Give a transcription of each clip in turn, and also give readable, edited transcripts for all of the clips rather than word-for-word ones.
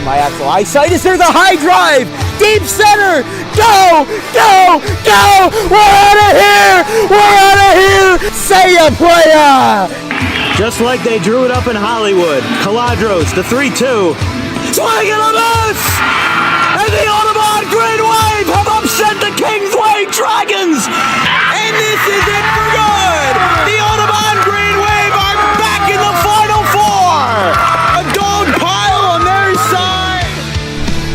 my actual eyesight. Is there the high drive? Deep center. Go, go, go. We're out of here. We're out of here. Say ya, playa. Just like they drew it up in Hollywood. Caladros, the 3-2. Swing and a miss! And the Audubon Green Wave have upset the Kingsway Dragons! And this is it for good! The Audubon Green Wave are back in the Final Four! A dog pile on their side!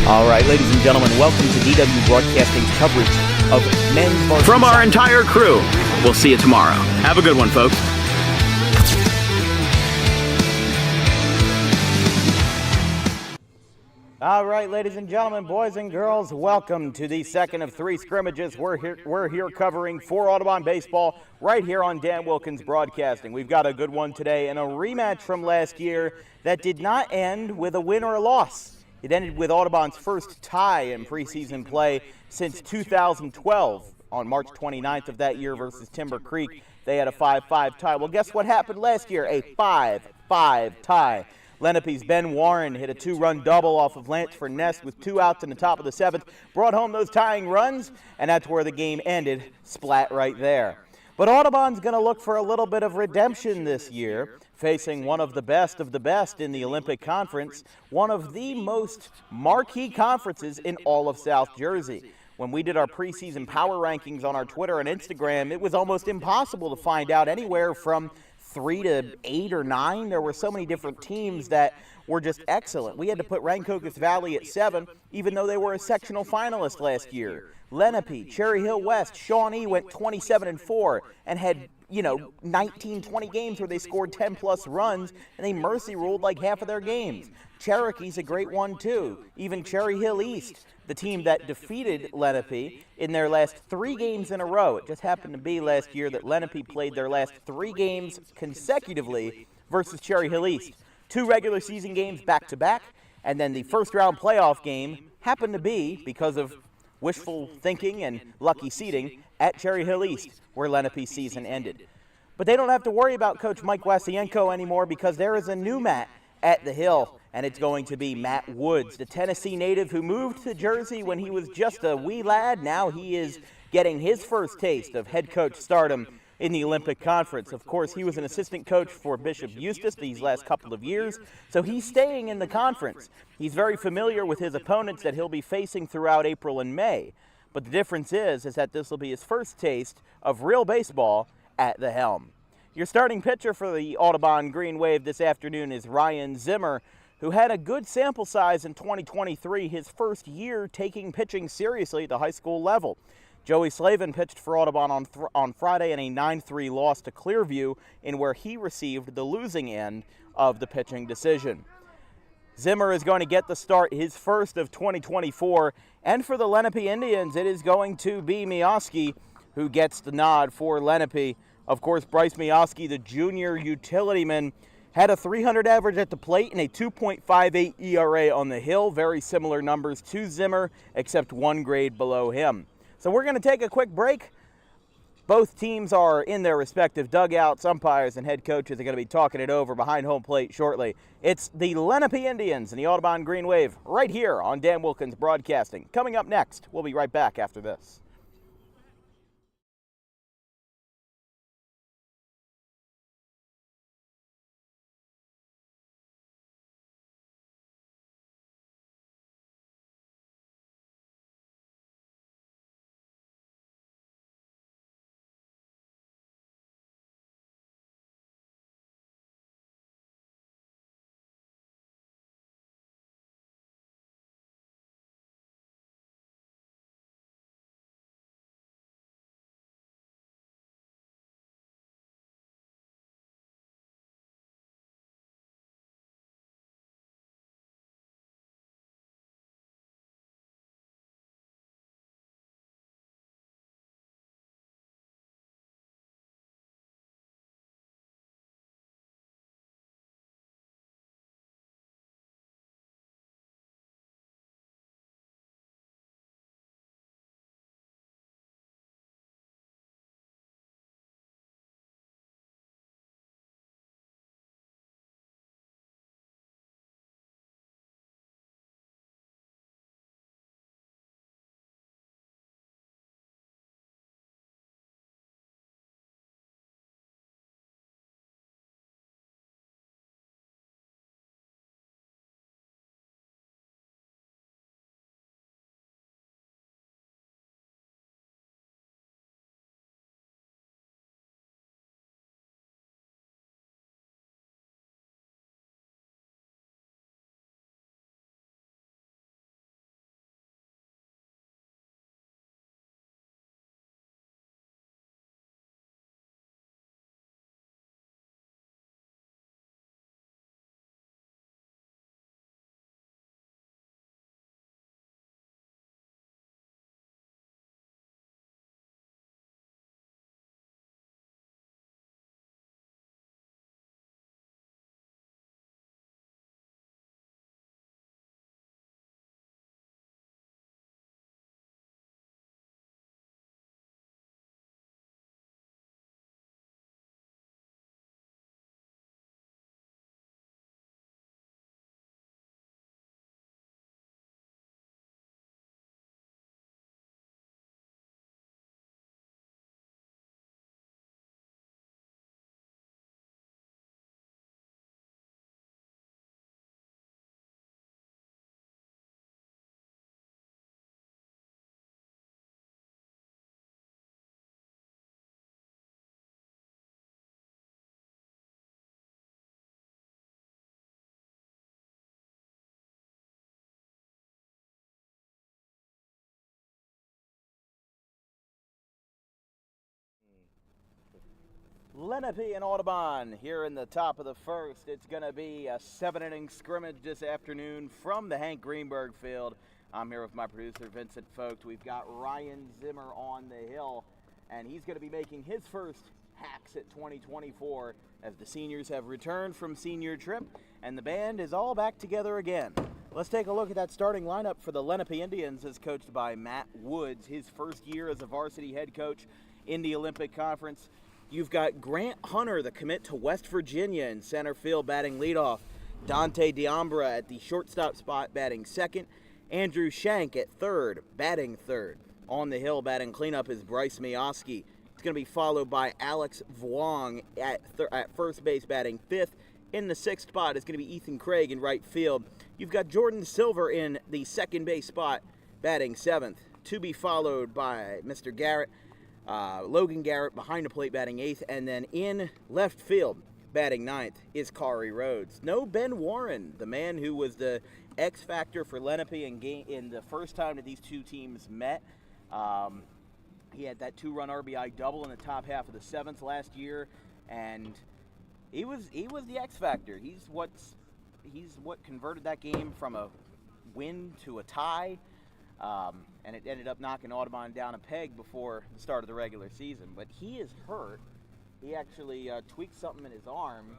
All right, ladies and gentlemen, welcome to DW Broadcasting's coverage of men's varsity. From our entire crew, we'll see you tomorrow. Have a good one, folks. All right, ladies and gentlemen, boys and girls, welcome to the second of three scrimmages. We're here covering for Audubon baseball right here on Dan Wilkins Broadcasting. We've got a good one today and a rematch from last year that did not end with a win or a loss. It ended with Audubon's first tie in preseason play since 2012. On March 29th of that year versus Timber Creek, they had a 5-5 tie. Well, guess what happened last year? A 5-5 tie. Lenape's Ben Warren hit a two-run double off of Lance Furness with 2 outs in the top of the 7th, brought home those tying runs, and that's where the game ended, splat right there. But Audubon's going to look for a little bit of redemption this year, facing one of the best in the Olympic Conference, one of the most marquee conferences in all of South Jersey. When we did our preseason power rankings on our Twitter and Instagram, it was almost impossible to find out anywhere from 3 to 8 or 9. There were so many different teams that were just excellent. We had to put Rancocas Valley at 7, even though they were a sectional finalist last year. Lenape, Cherry Hill West, Shawnee went 27-4 and had 19, 20 games where they scored 10-plus runs, and they mercy ruled like half of their games. Cherokee's a great one, too. Even Cherry Hill East, the team that defeated Lenape in their last 3 games in a row. It just happened to be last year that Lenape played their last 3 games consecutively versus Cherry Hill East. 2 regular season games back-to-back, and then the first-round playoff game happened to be, because of wishful thinking and lucky seeding, at Cherry Hill East, where Lenape's season ended. But they don't have to worry about Coach Mike Wasienko anymore, because there is a new Matt at the Hill, and it's going to be Matt Woods, the Tennessee native who moved to Jersey when he was just a wee lad. Now he is getting his first taste of head coach stardom in the Olympic Conference. Of course, he was an assistant coach for Bishop Eustace these last couple of years, so he's staying in the conference. He's very familiar with his opponents that he'll be facing throughout April and May. But the difference is that this will be his first taste of real baseball at the helm. Your starting pitcher for the Audubon Green Wave this afternoon is Ryan Zimmer, who had a good sample size in 2023, his first year taking pitching seriously at the high school level. Joey Slavin pitched for Audubon on Friday in a 9-3 loss to Clearview, in where he received the losing end of the pitching decision. Zimmer is going to get the start, his first of 2024, and for the Lenape Indians, it is going to be Mioski who gets the nod for Lenape. Of course, Bryce Mioski, the junior utilityman, had a 300 average at the plate and a 2.58 ERA on the hill. Very similar numbers to Zimmer, except 1 grade below him. So we're going to take a quick break. Both teams are in their respective dugouts. Umpires and head coaches are going to be talking it over behind home plate shortly. It's the Lenape Indians and the Audubon Green Wave right here on Dan Wilkins Broadcasting. Coming up next, we'll be right back after this. Lenape and Audubon here in the top of the first. It's going to be a 7-inning scrimmage this afternoon from the Hank Greenberg field. I'm here with my producer, Vincent Folks. We've got Ryan Zimmer on the hill, and he's going to be making his first hacks at 2024 as the seniors have returned from senior trip, and the band is all back together again. Let's take a look at that starting lineup for the Lenape Indians as coached by Matt Woods, his first year as a varsity head coach in the Olympic Conference. You've got Grant Hunter, the commit to West Virginia, in center field batting leadoff. Dante Diambra at the shortstop spot batting second. Andrew Shank at third, batting third. On the hill batting cleanup is Bryce Mioski. It's going to be followed by Alex Vuong at first base batting fifth. In the sixth spot is going to be Ethan Craig in right field. You've got Jordan Silver in the second base spot batting seventh. To be followed by Mr. Garrett. Logan Garrett behind the plate batting eighth, and then in left field batting ninth is Kari Rhodes. No Ben Warren, the man who was the X factor for Lenape in the first time that these two teams met. He had that 2-run RBI double in the top half of the seventh last year, and he was the X factor. He's what converted that game from a win to a tie. And it ended up knocking Audubon down a peg before the start of the regular season. But he is hurt. He actually tweaked something in his arm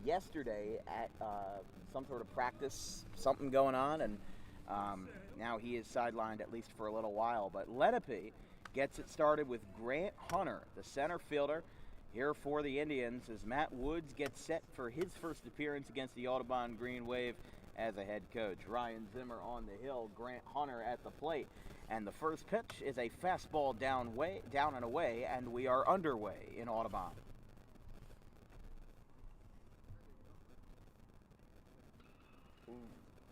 yesterday at some sort of practice, something going on, and now he is sidelined at least for a little while. But Lenape gets it started with Grant Hunter, the center fielder, here for the Indians as Matt Woods gets set for his first appearance against the Audubon Green Wave as a head coach. Ryan Zimmer on the hill, Grant Hunter at the plate. And the first pitch is a fastball down and away, and we are underway in Audubon.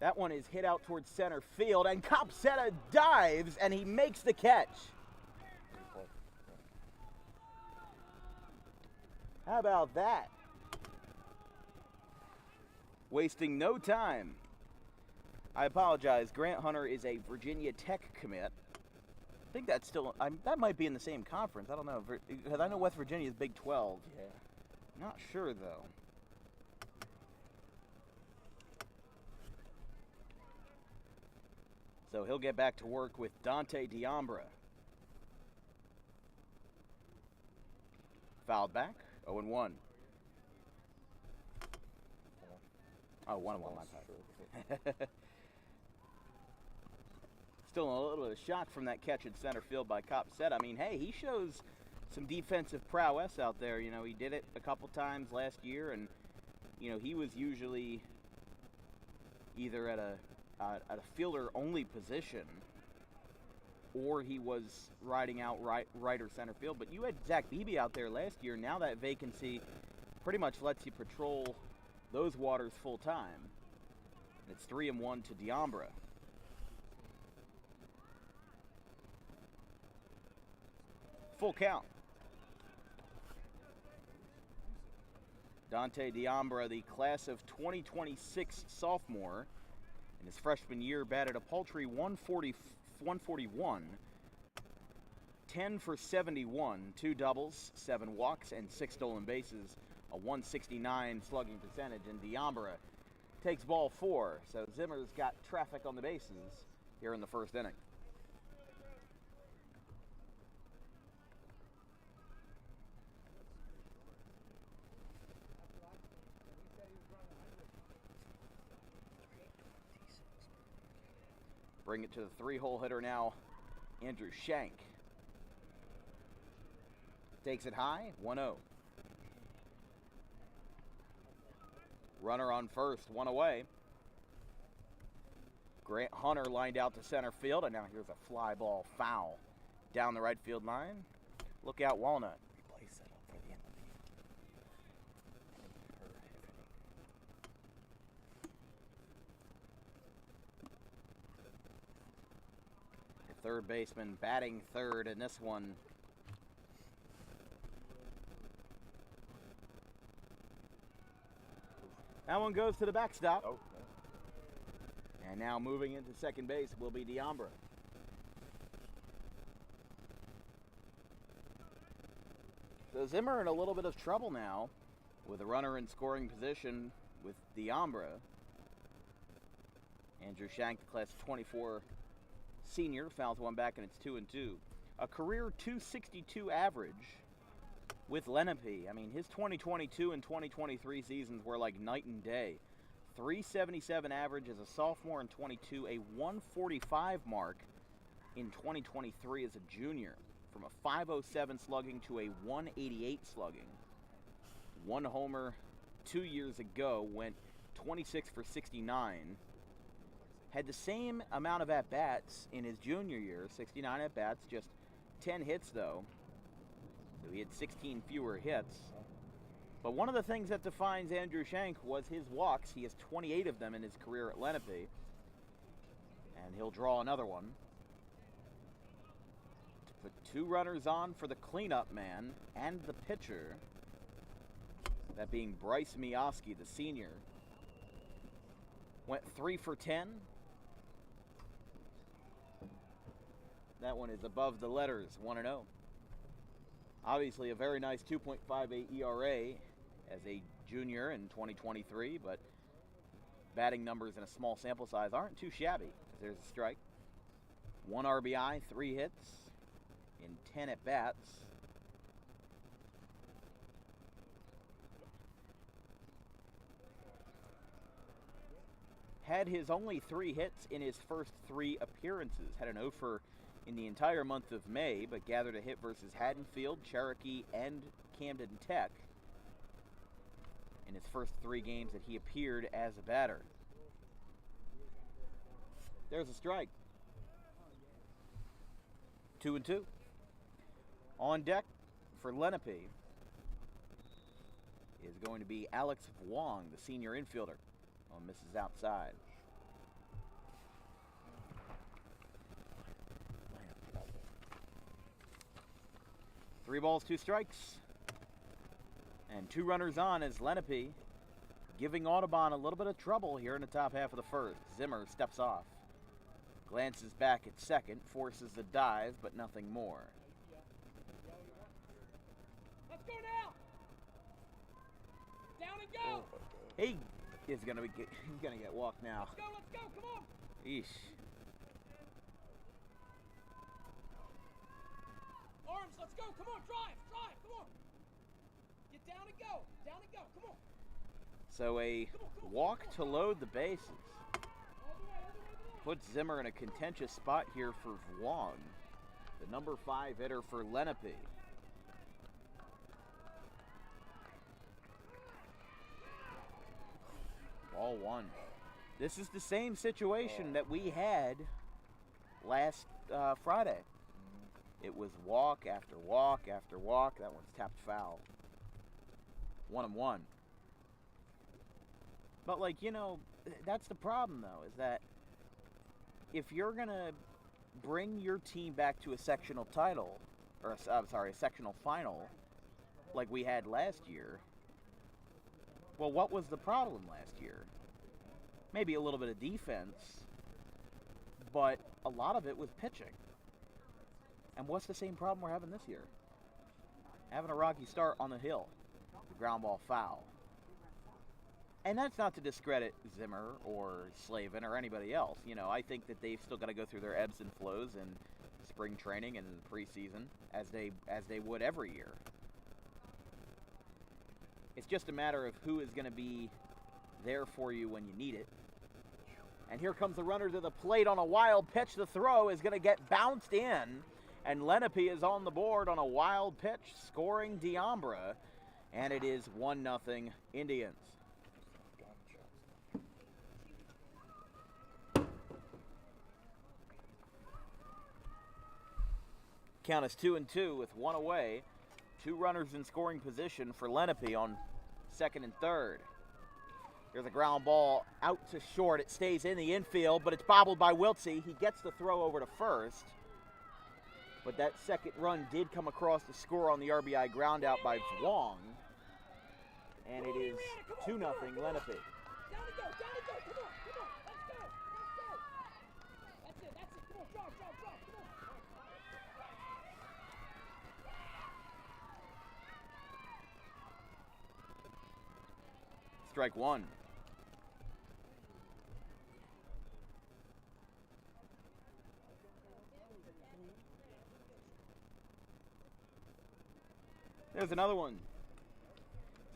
That one is hit out towards center field, and Copsetta dives, and he makes the catch. How about that? Wasting no time. I apologize. Grant Hunter is a Virginia Tech commit. I think that's still, that might be in the same conference. I don't know, because I know West Virginia is Big 12. Yeah. Not sure, though. So he'll get back to work with Dante Diambra. Fouled back, 0-1. Oh, 1-1, my bad. Still a little bit of shock from that catch in center field by Copsetta. I mean, hey, he shows some defensive prowess out there. You know, he did it a couple times last year, and, you know, he was usually either at a fielder-only position or he was riding out right or center field. But you had Zach Beebe out there last year. Now that vacancy pretty much lets you patrol those waters full time. It's 3-1 to Diambra. Full count. Dante Diambra, the class of 2026 sophomore, in his freshman year batted a paltry 141, 10 for 71, 2 doubles, 7 walks, and 6 stolen bases, a 169 slugging percentage, and Diambra takes ball 4. So Zimmer's got traffic on the bases here in the first inning. Bring it to the 3-hole hitter now, Andrew Shank. Takes it high, 1-0. Runner on first, 1 away. Grant Hunter lined out to center field, and now here's a fly ball foul down the right field line. Look out, Walnut. Play set up for the end of the third baseman batting third in this one. That one goes to the backstop. Oh. And now moving into second base will be So Zimmer in a little bit of trouble now with a runner in scoring position with Diambra. Andrew Shank, the class of 24 senior, fouls one back, and it's 2-2. A career 262 average with Lenape. I mean, his 2022 and 2023 seasons were like night and day. 377 average as a sophomore in 22, a 145 mark in 2023 as a junior. From a 507 slugging to a 188 slugging. One homer 2 years ago, went 26 for 69. Had the same amount of at-bats in his junior year, 69 at-bats, just 10 hits though. So he had 16 fewer hits. But one of the things that defines Andrew Shank was his walks. He has 28 of them in his career at Lenape. And he'll draw another one. To put two runners on for the cleanup man and the pitcher. That being Bryce Mioski, the senior. Went 3 for 10. That one is above the letters, 1-0. Obviously a very nice 2.58 ERA as a junior in 2023, but batting numbers in a small sample size aren't too shabby. There's a strike. 1 RBI, 3 hits in 10 at-bats. Had his only 3 hits in his first 3 appearances. Had an 0-for in the entire month of May, but gathered a hit versus Haddonfield, Cherokee, and Camden Tech in his first 3 games that he appeared as a batter. There's a strike. 2-2. On deck for Lenape is going to be Alex Wong, the senior infielder. On misses outside. 3 balls, 2 strikes. And 2 runners on as Lenape giving Audubon a little bit of trouble here in the top half of the first. Zimmer steps off. Glances back at second, forces a dive, but nothing more. Let's go now! Down and go! He is gonna get walked now. Let's go, come on! Eesh. Arms, let's go, come on, drive, come on! Get down and go, come on! So a walk to load the bases. Puts Zimmer in a contentious spot here for Wong, the number 5 hitter for Lenape. Ball 1. This is the same situation that we had last Friday. It was walk after walk after walk. That one's tapped foul. 1-1. But, like, you know, that's the problem, though, is that if you're going to bring your team back to a sectional title, or, a sectional final, like we had last year, well, what was the problem last year? Maybe a little bit of defense, but a lot of it was pitching. And what's the same problem we're having this year? Having a rocky start on the hill. The ground ball foul. And that's not to discredit Zimmer or Slavin or anybody else. You know, I think that they've still got to go through their ebbs and flows in spring training and in the preseason as they would every year. It's just a matter of who is going to be there for you when you need it. And here comes the runner to the plate on a wild pitch. The throw is going to get bounced in. And Lenape is on the board on a wild pitch, scoring Diambra. And it is 1-0 Indians. Count is 2-2 with 1 away. 2 runners in scoring position for Lenape on second and third. There's a ground ball out to short. It stays in the infield, but it's bobbled by Wiltsey. He gets the throw over to first. But that second run did come across the score on the RBI ground out by Wong. And it is 2-0 Lenape. Down and go, come on, let's go! That's it, come on, drive, come on! strike one. There's another one.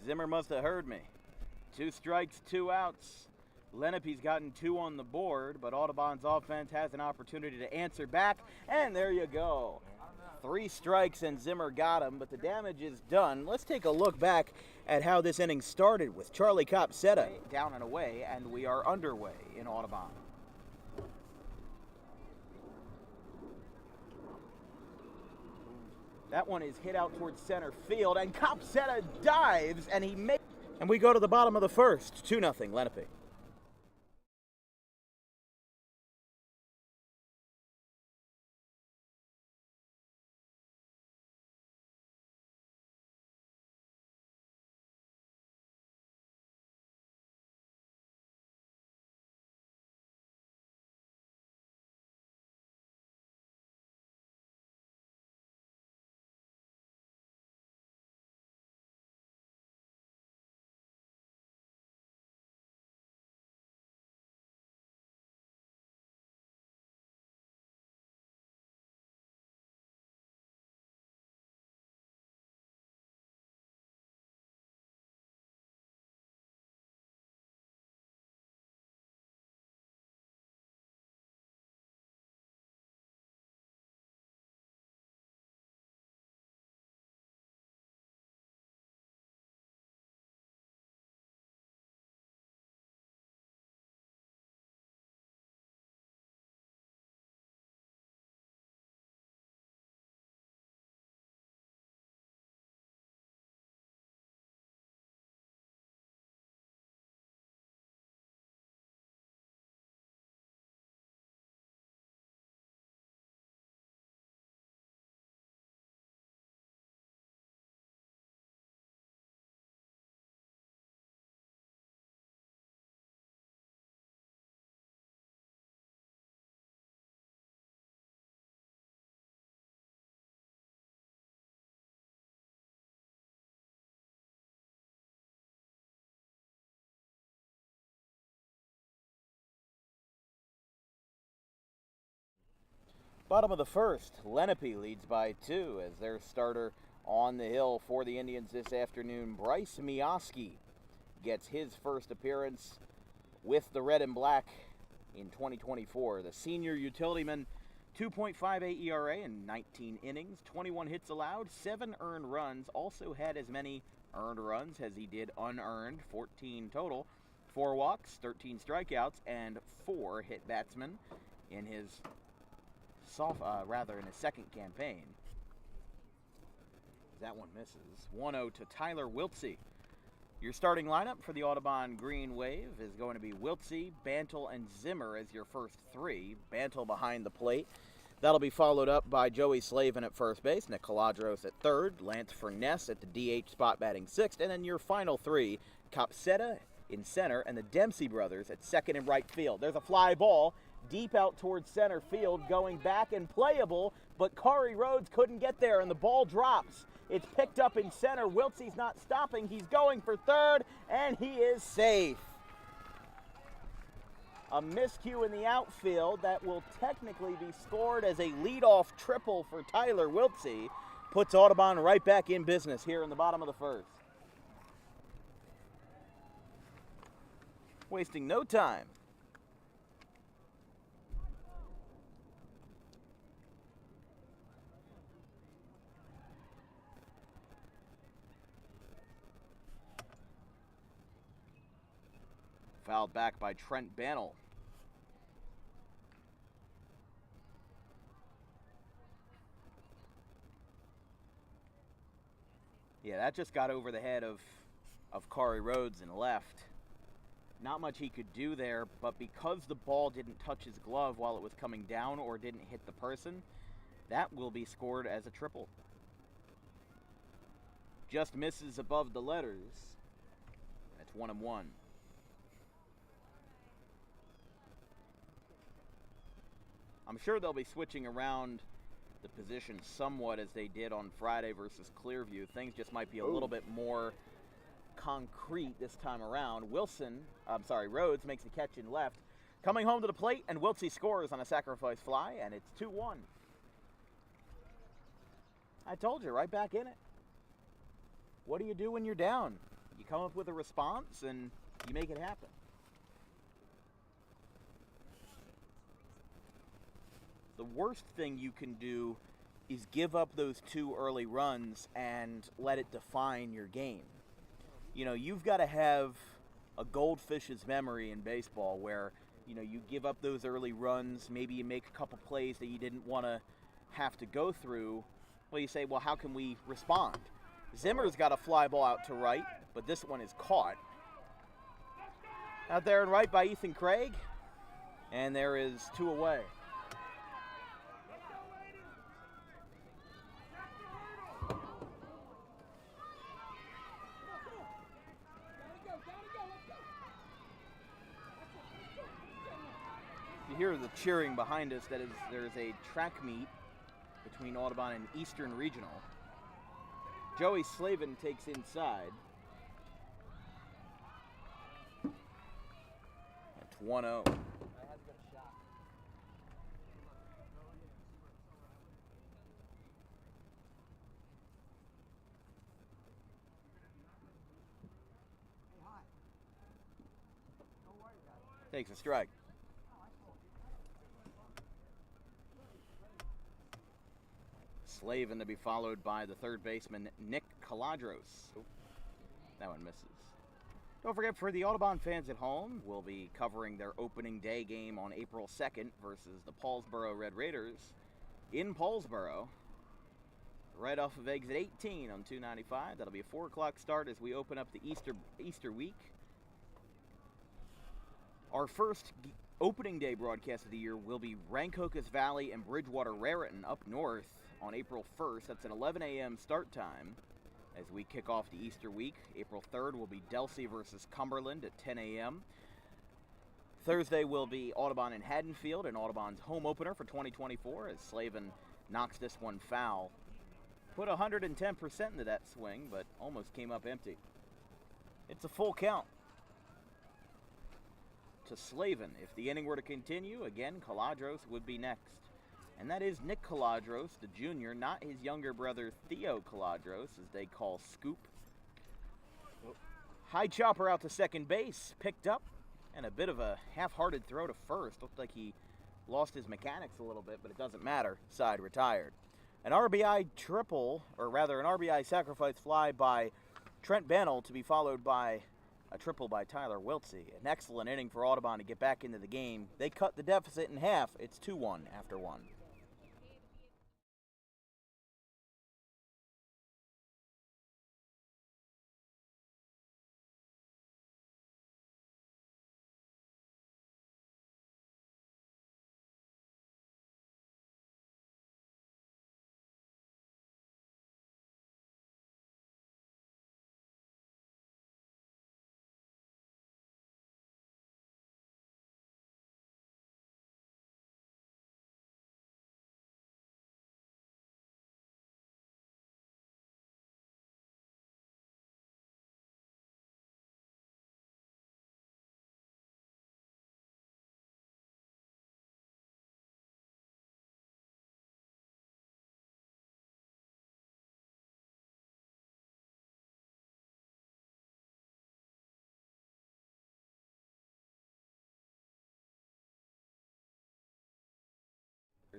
Zimmer must have heard me. 2 strikes, 2 outs. Lenape's gotten 2 on the board, but Audubon's offense has an opportunity to answer back, and there you go. 3 strikes and Zimmer got him, but the damage is done. Let's take a look back at how this inning started with Charlie Copsetta down and away, and we are underway in Audubon. That one is hit out towards center field, and Copsetta dives, and he makes. And we go to the bottom of the first, 2-0 Lenape. Bottom of the first, Lenape leads by 2 as their starter on the hill for the Indians this afternoon. Bryce Mioski gets his first appearance with the red and black in 2024. The senior utilityman, 2.58 ERA in 19 innings, 21 hits allowed, 7 earned runs, also had as many earned runs as he did unearned, 14 total, 4 walks, 13 strikeouts, and 4 hit batsmen in his in his second campaign. That one misses. 1-0 to Tyler Wiltsey. Your starting lineup for the Audubon Green Wave is going to be Wiltsey, Bantle, and Zimmer as your first 3. Bantle behind the plate. That'll be followed up by Joey Slavin at first base, Nick Caladros at third, Lance Furness at the DH spot batting 6th, and then your final 3, Copsetta in center and the Dempsey brothers at second and right field. There's a fly ball deep out towards center field, going back and playable, but Kari Rhodes couldn't get there, and the ball drops. It's picked up in center. Wiltsey's not stopping. He's going for third, and he is safe. A miscue in the outfield that will technically be scored as a leadoff triple for Tyler Wiltsey. Puts Audubon right back in business here in the bottom of the first. Wasting no time. Fouled back by Trent Bantle. Yeah, that just got over the head of Kari Rhodes and left. Not much he could do there, but because the ball didn't touch his glove while it was coming down or didn't hit the person, that will be scored as a triple. Just misses above the letters. That's 1-1. I'm sure they'll be switching around the position somewhat as they did on Friday versus Clearview. Things just might be a little bit more concrete this time around. Rhodes makes the catch in left. Coming home to the plate, and Wiltsey scores on a sacrifice fly, and it's 2-1. I told you, right back in it. What do you do when you're down? You come up with a response, and you make it happen. The worst thing you can do is give up those 2 early runs and let it define your game. You know, you've got to have a goldfish's memory in baseball where, you know, you give up those early runs, maybe you make a couple plays that you didn't want to have to go through. Well, you say, well, how can we respond? Zimmer's got a fly ball out to right, but this one is caught. Out there and right by Ethan Craig, and there is 2 away. You hear the cheering behind us. That is, there's a track meet between Audubon and Eastern Regional. Joey Slavin takes inside. That's 1-0. Takes a strike. Slavin to be followed by the third baseman, Nick Caladros. Oh, that one misses. Don't forget, for the Audubon fans at home, we'll be covering their opening day game on April 2nd versus the Paulsboro Red Raiders in Paulsboro, right off of exit 18 on 295. That'll be a 4 o'clock start as we open up the Easter week. Our first opening day broadcast of the year will be Rancocas Valley and Bridgewater Raritan up north on April 1st. That's an 11 a.m. start time as we kick off the Easter week. April 3rd will be Delsey versus Cumberland at 10 a.m. Thursday will be Audubon and Haddonfield, and Audubon's home opener for 2024 as Slavin knocks this one foul. Put 110% into that swing, but almost came up empty. It's a full count to Slavin. If the inning were to continue, again, Caladros would be next. And that is Nick Caladros, the junior, not his younger brother Theo Caladros, as they call Scoop. High chopper out to second base, picked up, and a bit of a half-hearted throw to first. Looked like he lost his mechanics a little bit, but it doesn't matter. Side retired. An RBI triple, or rather an RBI sacrifice fly by Trent Bannell to be followed by a triple by Tyler Wiltsey. An excellent inning for Audubon to get back into the game. They cut the deficit in half. It's 2-1 after 1.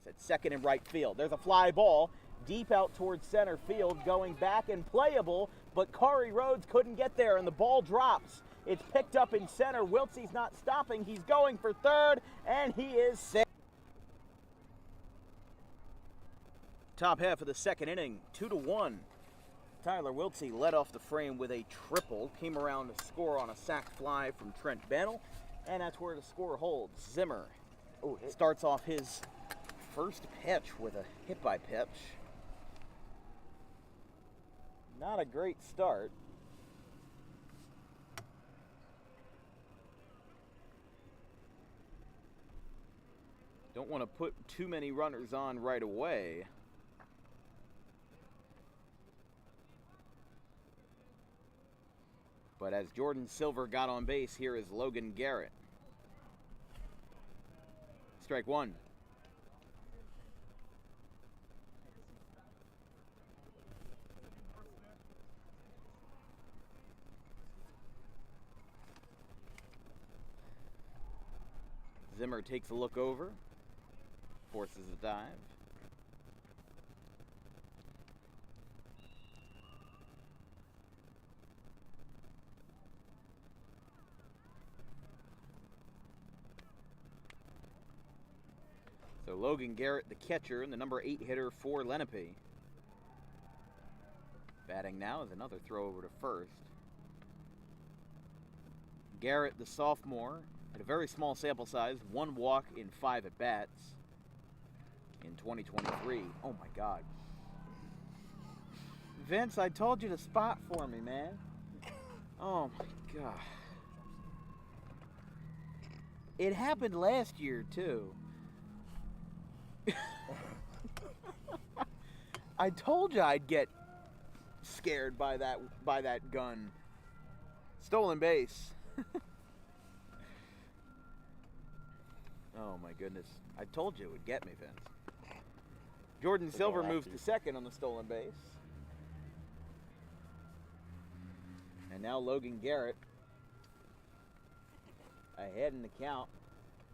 At second and right field. There's a fly ball deep out towards center field, going back and playable, but Kari Rhodes couldn't get there, and the ball drops. It's picked up in center. Wiltsey's not stopping. He's going for third, and he is safe. Top half of the second inning, 2-1. Tyler Wiltsey led off the frame with a triple, came around to score on a sac fly from Trent Bannell, and that's where the score holds. Zimmer starts off his first pitch with a hit by pitch. Not a great start. Don't want to put too many runners on right away. But as Jordan Silver got on base, here is Logan Garrett. Strike one. Zimmer takes a look over, forces a dive. So Logan Garrett, the catcher, and the number 8 hitter for Lenape. Batting now is another throw over to first. Garrett, the sophomore, had a very small sample size, 1 walk in 5 at-bats in 2023. Oh my God. Vince, I told you to spot for me, man. Oh my God. It happened last year, too. I told you I'd get scared by that gun. Stolen base. Oh my goodness. I told you it would get me, Vince. Jordan Silver moves to second on the stolen base. And now Logan Garrett ahead in the count,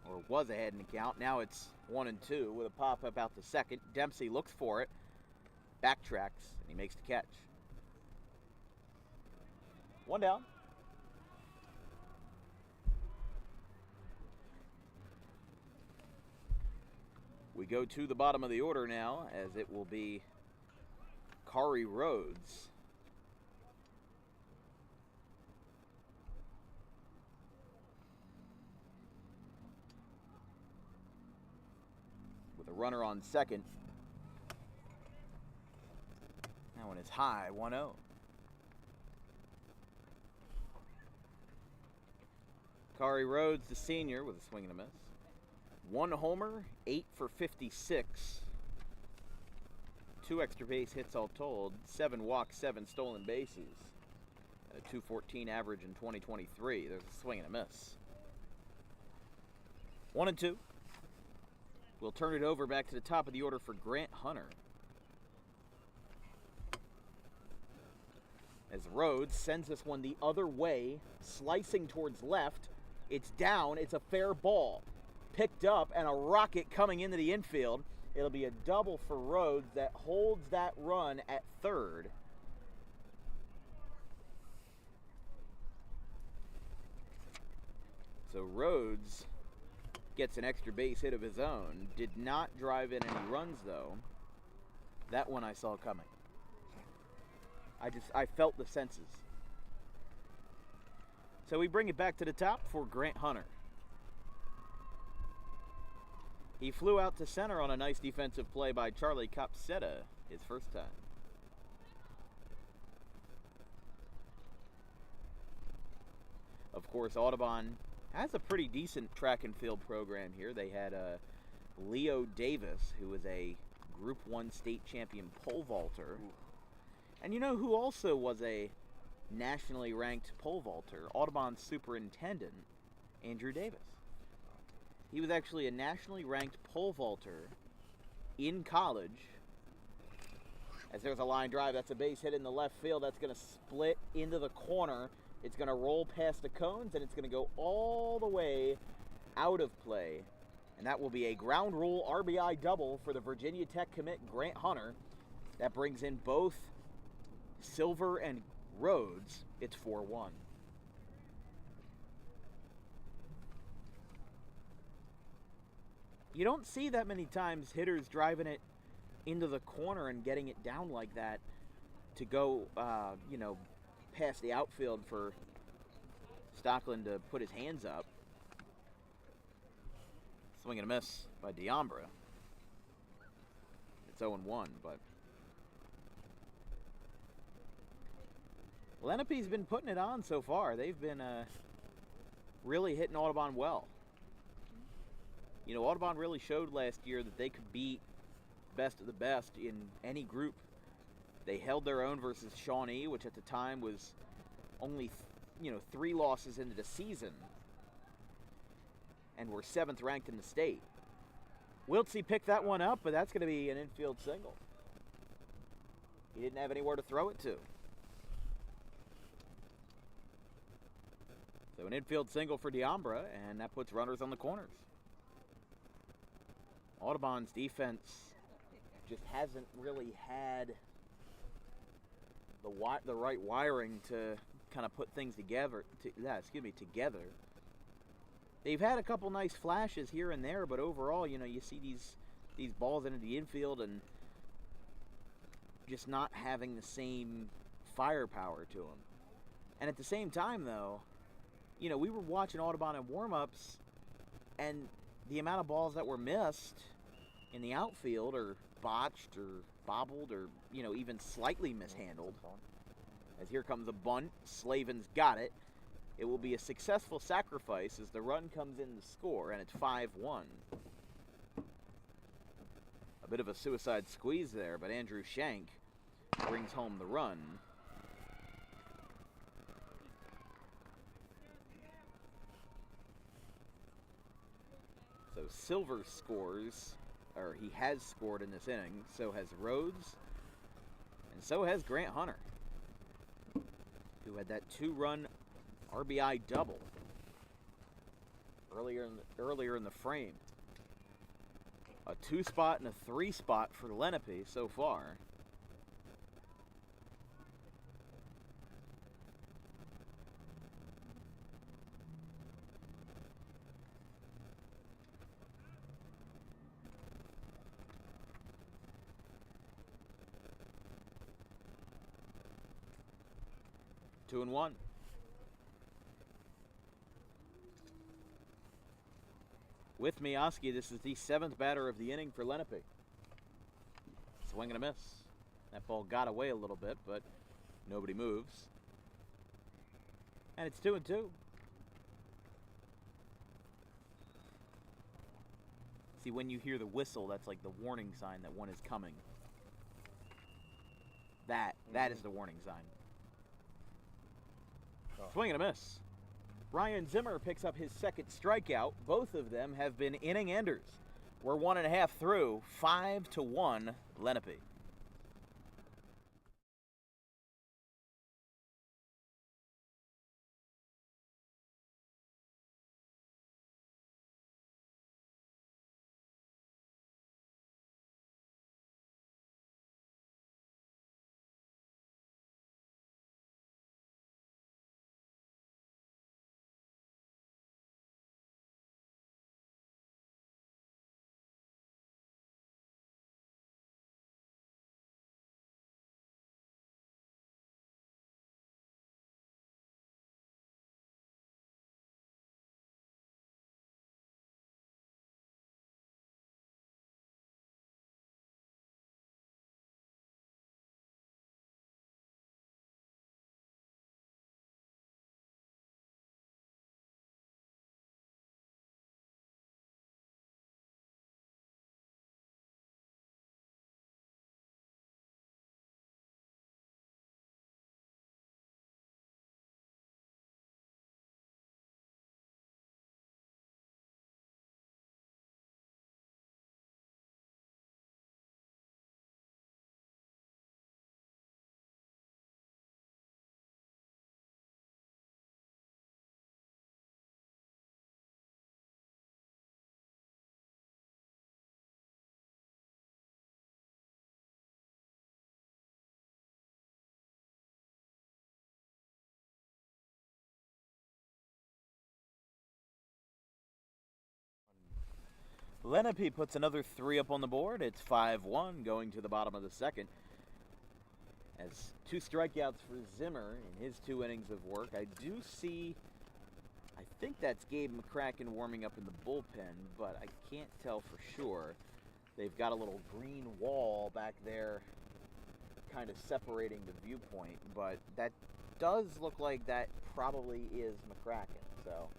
or was ahead in the count. Now it's 1-2 with a pop-up out to second. Dempsey looks for it, backtracks, and he makes the catch. 1 down. We go to the bottom of the order now, as it will be Kari Rhodes. With a runner on second. That one is high, 1-0. Kari Rhodes, the senior, with a swing and a miss. 1 homer, 8 for 56. 2 extra base hits all told. 7 walks, 7 stolen bases. At a .214 average in 2023. There's a swing and a miss. 1-2. We'll turn it over back to the top of the order for Grant Hunter. As Rhodes sends this one the other way, slicing towards left. It's down. It's a fair ball. Picked up, and a rocket coming into the infield. It'll be a double for Rhodes that holds that run at third. So Rhodes gets an extra base hit of his own. Did not drive in any runs, though. That one I saw coming. I felt the senses. So we bring it back to the top for Grant Hunter. He flew out to center on a nice defensive play by Charlie Copsetta, his first time. Of course, Audubon has a pretty decent track and field program here. They had Leo Davis, who was a Group 1 state champion pole vaulter. And you know who also was a nationally ranked pole vaulter? Audubon's superintendent, Andrew Davis. He was actually a nationally ranked pole vaulter in college. As there's a line drive, that's a base hit in the left field. That's going to split into the corner. It's going to roll past the cones, and it's going to go all the way out of play. And that will be a ground rule RBI double for the Virginia Tech commit, Grant Hunter. That brings in both Silver and Rhodes. It's 4-1. You don't see that many times hitters driving it into the corner and getting it down like that to go, past the outfield for Stockland to put his hands up. Swing and a miss by D'Ambra. It's 0-1, but Lenape's been putting it on so far. They've been really hitting Audubon well. You know, Audubon really showed last year that they could beat best of the best in any group. They held their own versus Shawnee, which at the time was only 3 losses into the season, and we're 7th ranked in the state. Wiltsey picked that one up, but that's going to be an infield single. He didn't have anywhere to throw it to. So an infield single for Deambra, and that puts runners on the corners. Audubon's defense just hasn't really had the right wiring to kind of put things together. Together. They've had a couple nice flashes here and there, but overall, you see these balls into the infield and just not having the same firepower to them. And at the same time, though, we were watching Audubon in warm-ups, and the amount of balls that were missed in the outfield or botched or bobbled or, even slightly mishandled. As here comes a bunt, Slavin's got it. It will be a successful sacrifice as the run comes in to score, and it's 5-1. A bit of a suicide squeeze there, but Andrew Shank brings home the run. So Silver scores, or he has scored in this inning. So has Rhodes, and so has Grant Hunter, who had that 2-run RBI double earlier in the frame. A 2-spot and a 3-spot for Lenape so far. Two and one. With Mioski, this is the 7th batter of the inning for Lenape. Swing and a miss. That ball got away a little bit, but nobody moves. And it's 2-2. See, when you hear the whistle, that's like the warning sign that one is coming. That is the warning sign. Swing and a miss. Ryan Zimmer picks up his 2nd strikeout. Both of them have been inning enders. We're 1.5 through, 5-1 Lenape. Lenape puts another 3 up on the board. It's 5-1 going to the bottom of the 2nd. As 2 strikeouts for Zimmer in his 2 innings of work. I think that's Gabe McCracken warming up in the bullpen, but I can't tell for sure. They've got a little green wall back there kind of separating the viewpoint, but that does look like that probably is McCracken. So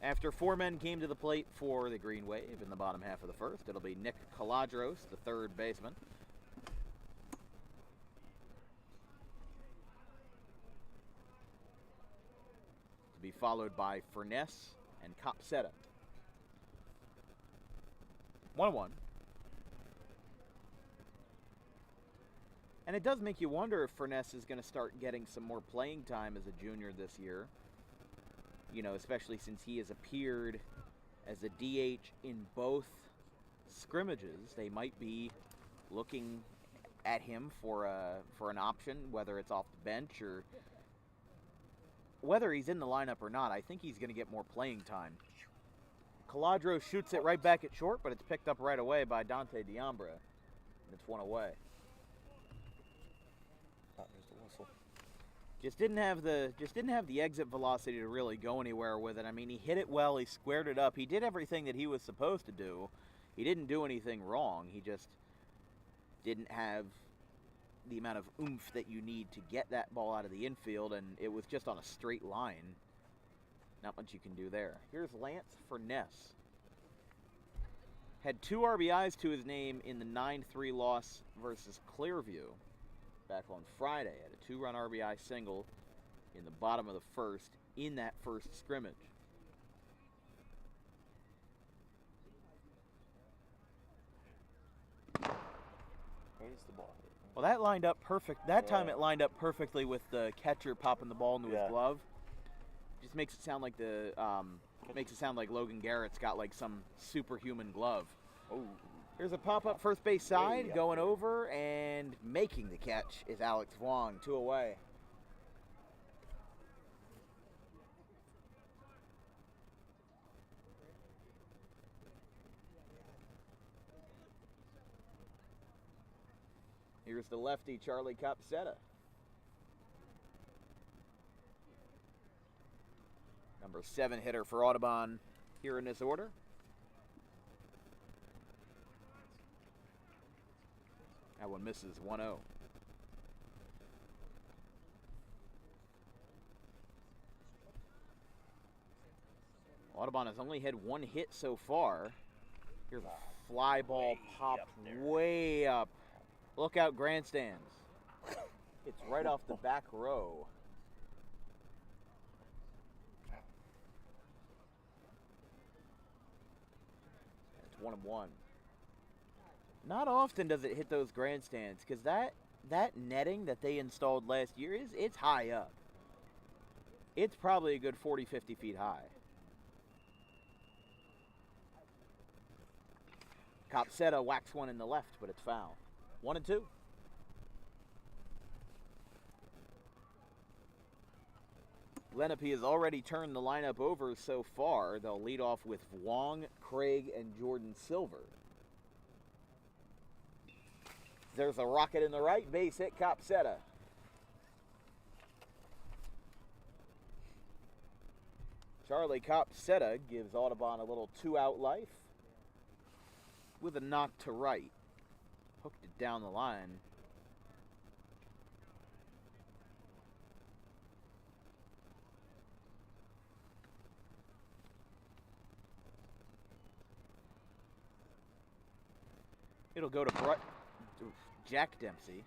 after 4 men came to the plate for the Green Wave in the bottom half of the 1st, it'll be Nick Caladros, the 3rd baseman. to be followed by Furness and Copsetta. 1-1. And it does make you wonder if Furness is going to start getting some more playing time as a junior this year. You know, especially since he has appeared as a DH in both scrimmages. They might be looking at him for an option, whether it's off the bench or whether he's in the lineup or not. I think he's going to get more playing time. Caladro shoots it right back at short, but it's picked up right away by Dante Diambra, and it's one away. There's the whistle. Just didn't have the exit velocity to really go anywhere with it. I mean, he hit it well, he squared it up, he did everything that he was supposed to do. He didn't do anything wrong. He just didn't have the amount of oomph that you need to get that ball out of the infield, and it was just on a straight line. Not much you can do there. Here's Lance Furness. Had 2 RBIs to his name in the 9-3 loss versus Clearview back on Friday. Had a 2-run RBI single in the bottom of the first in that first scrimmage. Where's the ball? Well, that lined up perfect. That time it lined up perfectly with the catcher popping the ball into his glove. Just makes it sound like Logan Garrett's got like some superhuman glove. Oh, Here's a pop-up first base side, going over and making the catch is Alex Wong, 2 away. Here's the lefty, Charlie Copsetta. Number 7 hitter for Audubon here in this order. That one misses, 1-0. Audubon has only had 1 hit so far. Here's a fly ball popped way up. Look out, grandstands. It's right off the back row. It's 1-1. Not often does it hit those grandstands, because that netting that they installed last year it's high up. It's probably a good 40, 50 feet high. Copsetta whacks one in the left, but it's foul. 1-2. Lenape has already turned the lineup over so far. They'll lead off with Wong, Craig, and Jordan Silver. There's a rocket in the right, base hit, Copsetta. Charlie Copsetta gives Audubon a little 2-out life with a knock to right. Hooked it down the line. It'll go to Jack Dempsey.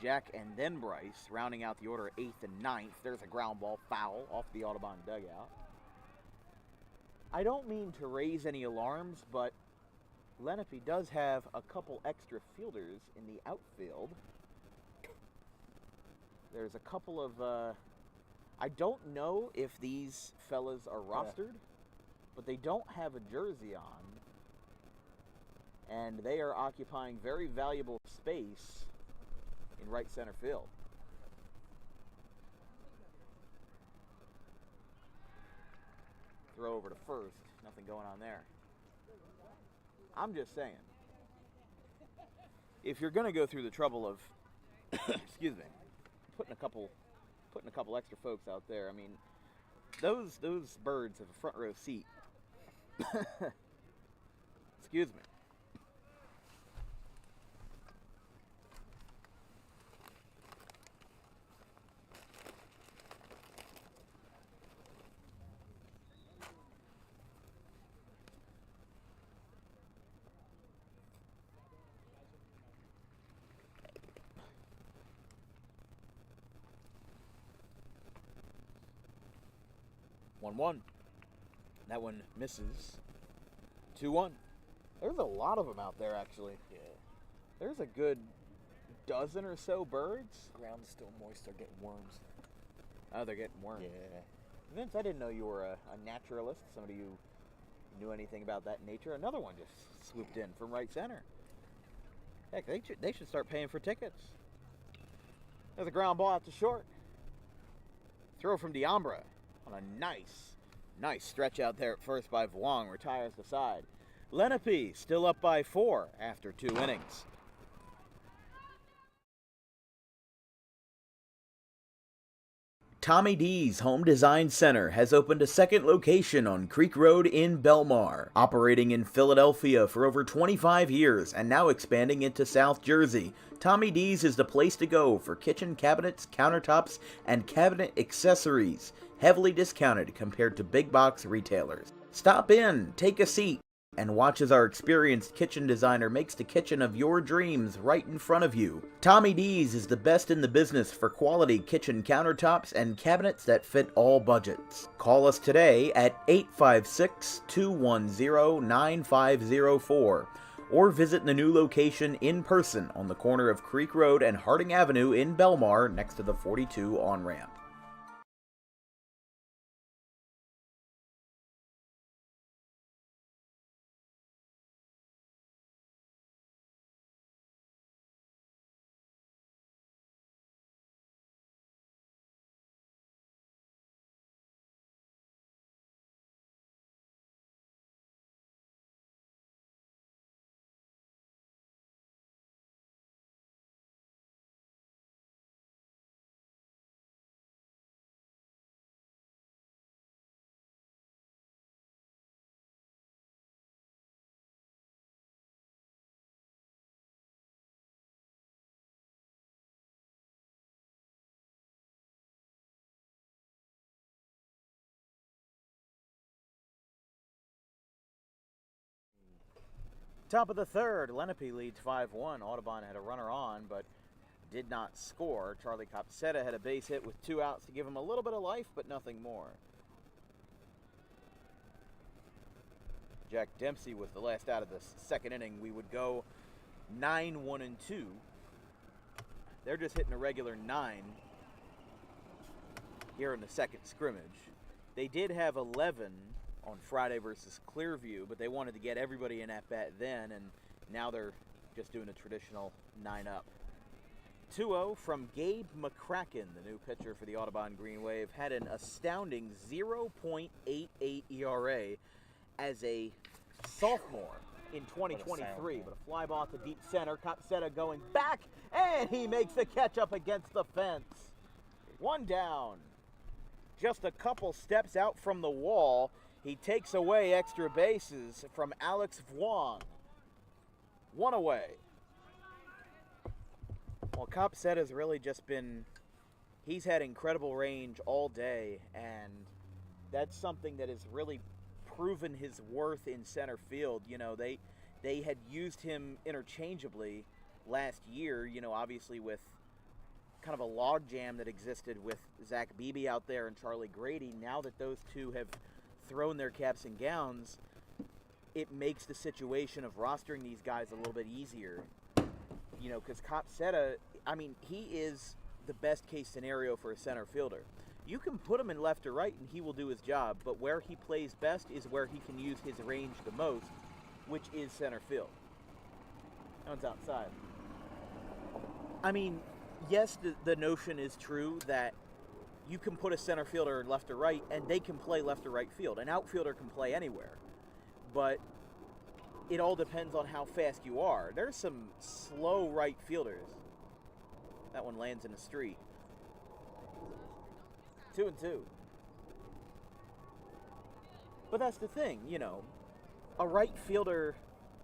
Jack and then Bryce, rounding out the order 8th and 9th. There's a ground ball foul off the Audubon dugout. I don't mean to raise any alarms, but Lenape does have a couple extra fielders in the outfield. There's a couple of, I don't know if these fellas are rostered, but they don't have a jersey on. And they are occupying very valuable space in right center field. Throw over to first. Nothing going on there. I'm just saying, if you're going to go through the trouble of, excuse me, putting a couple extra folks out there, I mean, those birds have a front row seat. Excuse me. 1-1. That one misses. 2-1. There's a lot of them out there, actually. Yeah. There's a good dozen or so birds. Ground's still moist. They're getting worms. Oh, they're getting worms. Yeah. Vince, I didn't know you were a naturalist, somebody who knew anything about that nature. Another one just swooped in from right center. Heck, they should start paying for tickets. There's a ground ball out to short. Throw from Diambra on a nice stretch out there at first by Vuong. Retires the side. Lenape still up by 4 after 2 innings. Tommy D's Home Design Center has opened a second location on Creek Road in Belmar, operating in Philadelphia for over 25 years and now expanding into South Jersey. Tommy D's is the place to go for kitchen cabinets, countertops, and cabinet accessories, heavily discounted compared to big box retailers. Stop in, take a seat, and watch as our experienced kitchen designer makes the kitchen of your dreams right in front of you. Tommy D's is the best in the business for quality kitchen countertops and cabinets that fit all budgets. Call us today at 856-210-9504 or visit the new location in person on the corner of Creek Road and Harding Avenue in Belmar next to the 42 on-ramp. Top of the third, Lenape leads 5-1. Audubon had a runner on, but did not score. Charlie Copsetta had a base hit with 2 outs to give him a little bit of life, but nothing more. Jack Dempsey was the last out of the second inning. We would go 9-1-2. They're just hitting a regular 9 here in the second scrimmage. They did have 11 on Friday versus Clearview, but they wanted to get everybody in at bat then, and now they're just doing a traditional 9-up. 2-0 from Gabe McCracken, the new pitcher for the Audubon Green Wave, had an astounding 0.88 ERA as a sophomore in 2023, but a fly ball to deep center. Copsetta going back, and he makes the catch up against the fence. 1 down. Just a couple steps out from the wall, he takes away extra bases from Alex Vuong. 1 away. Well, Copsetta has really just been, he's had incredible range all day, and that's something that has really proven his worth in center field. You know, they had used him interchangeably last year, you know, obviously with kind of a logjam that existed with Zach Beebe out there and Charlie Grady. Now that those two have thrown their caps and gowns, it makes the situation of rostering these guys a little bit easier. You know, because Copsetta, I mean, he is the best case scenario for a center fielder. You can put him in left or right and he will do his job, but where he plays best is where he can use his range the most, which is center field. That one's outside. I mean, yes, the notion is true that you can put a center fielder left or right, and they can play left or right field. An outfielder can play anywhere. But it all depends on how fast you are. There's some slow right fielders. That one lands in the street. 2-2. But that's the thing, you know. A right fielder,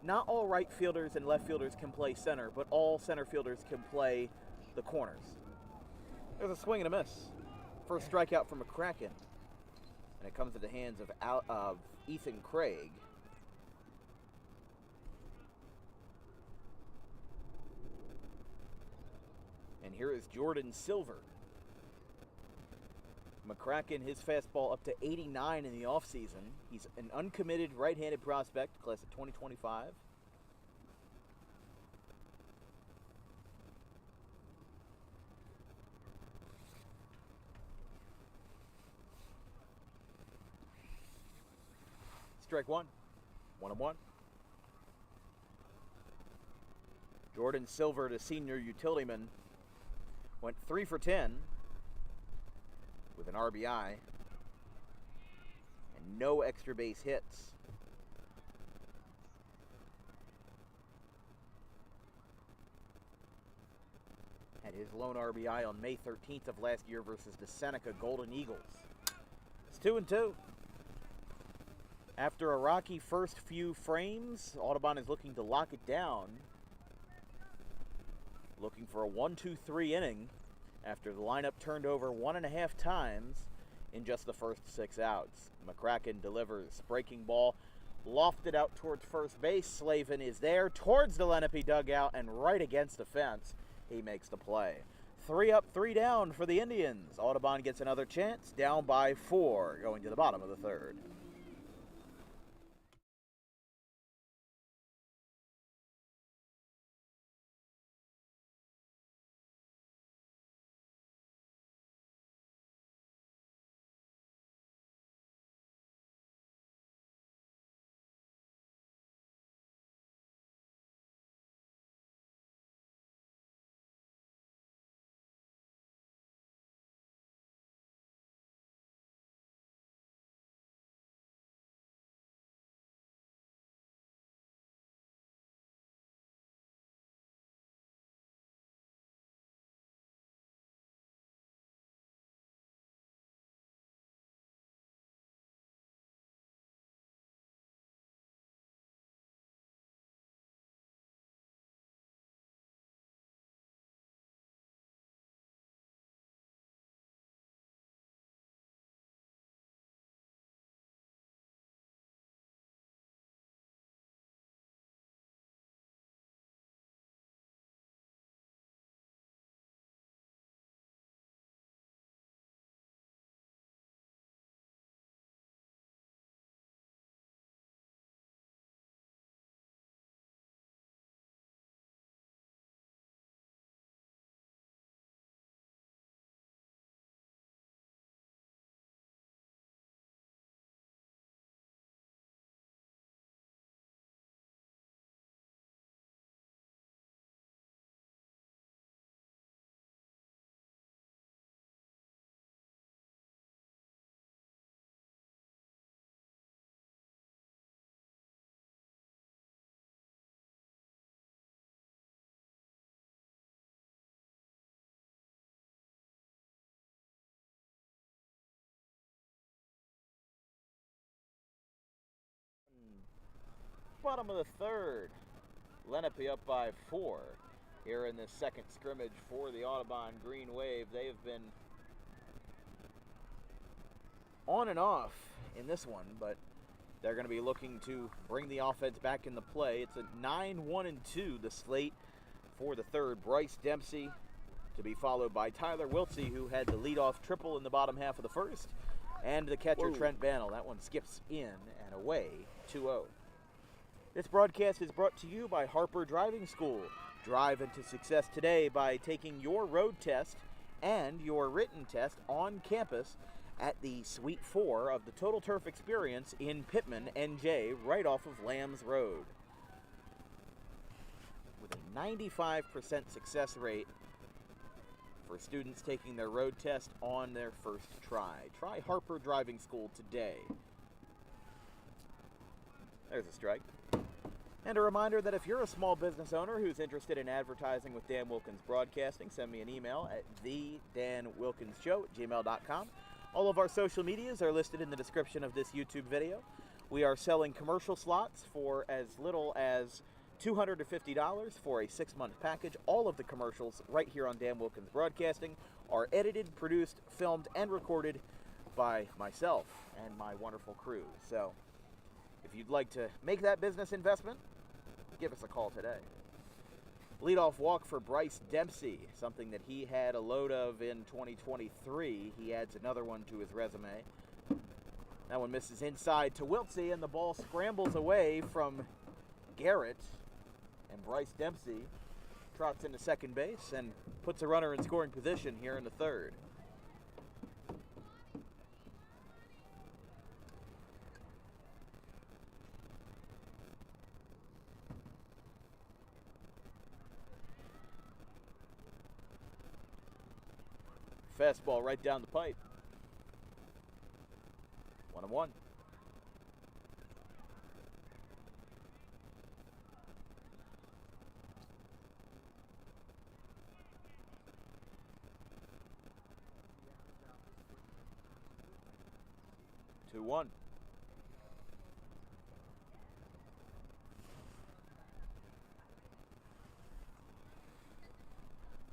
not all right fielders and left fielders can play center, but all center fielders can play the corners. There's a swing and a miss. First strikeout from McCracken. And it comes to the hands of Ethan Craig. And here is Jordan Silver. McCracken, his fastball up to 89 in the offseason. He's an uncommitted right-handed prospect, class of 2025. Strike one. 1-1. Jordan Silver, the senior utility man, went 3 for 10 with an RBI and no extra base hits. Had his lone RBI on May 13th of last year versus the Seneca Golden Eagles. It's 2-2. After a rocky first few frames, Audubon is looking to lock it down. Looking for a 1-2-3 inning after the lineup turned over 1.5 times in just the first 6 outs. McCracken delivers. Breaking ball lofted out towards first base. Slavin is there towards the Lenape dugout and right against the fence. He makes the play. 3 up, 3 down for the Indians. Audubon gets another chance, down by 4, going to the bottom of the third. Bottom of the third. Lenape up by 4 here in this second scrimmage for the Audubon Green Wave. They have been on and off in this one, but they're going to be looking to bring the offense back into play. It's a 9-1-2, the slate for the third. Bryce Dempsey to be followed by Tyler Wiltsey, who had the leadoff triple in the bottom half of the first, and the catcher Trent Bannell. That one skips in and away, 2-0. This broadcast is brought to you by Harper Driving School. Drive into success today by taking your road test and your written test on campus at the Suite 4 of the Total Turf Experience in Pittman, NJ, right off of Lambs Road. With a 95% success rate for students taking their road test on their first try. Try Harper Driving School today. There's a strike. And a reminder that if you're a small business owner who's interested in advertising with Dan Wilkins Broadcasting, send me an email at thedanwilkinsshow@gmail.com. All of our social medias are listed in the description of this YouTube video. We are selling commercial slots for as little as $250 for a 6-month package. All of the commercials right here on Dan Wilkins Broadcasting are edited, produced, filmed, and recorded by myself and my wonderful crew. So if you'd like to make that business investment, give us a call today. Leadoff walk for Bryce Dempsey, something that he had a load of in 2023. He adds another one to his resume. That one misses inside to Wiltsey, and the ball scrambles away from Garrett. And Bryce Dempsey trots into second base and puts a runner in scoring position here in the third. Fastball right down the pipe. 1-1. Two one.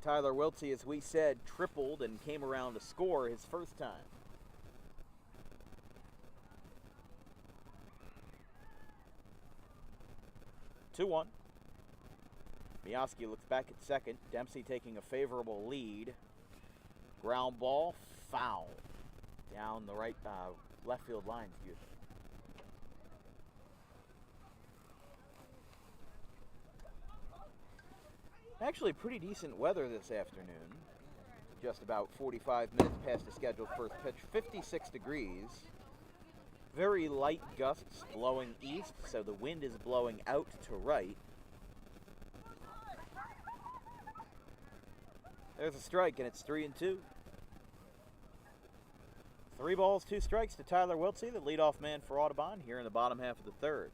Tyler Wiltsey, as we said, tripled and came around to score his first time. Two one. Mioski looks back at second. Dempsey taking a favorable lead. Ground ball, foul. Down the left field line, excuse me. Actually, pretty decent weather this afternoon. Just about 45 minutes past the scheduled first pitch. 56 degrees. Very light gusts blowing east, so the wind is blowing out to right. There's a strike, and it's 3-2. 3 balls, 2 strikes to Tyler Wiltsey, the leadoff man for Audubon, here in the bottom half of the third.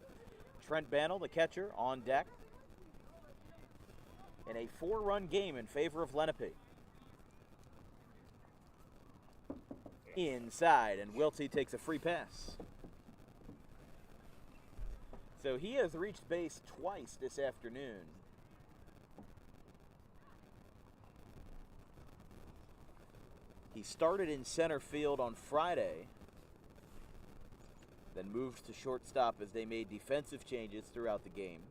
Trent Bannell, the catcher, on deck in a 4-run game in favor of Lenape. Inside, and Wiltsey takes a free pass. So he has reached base twice this afternoon. He started in center field on Friday, then moved to shortstop as they made defensive changes throughout the game.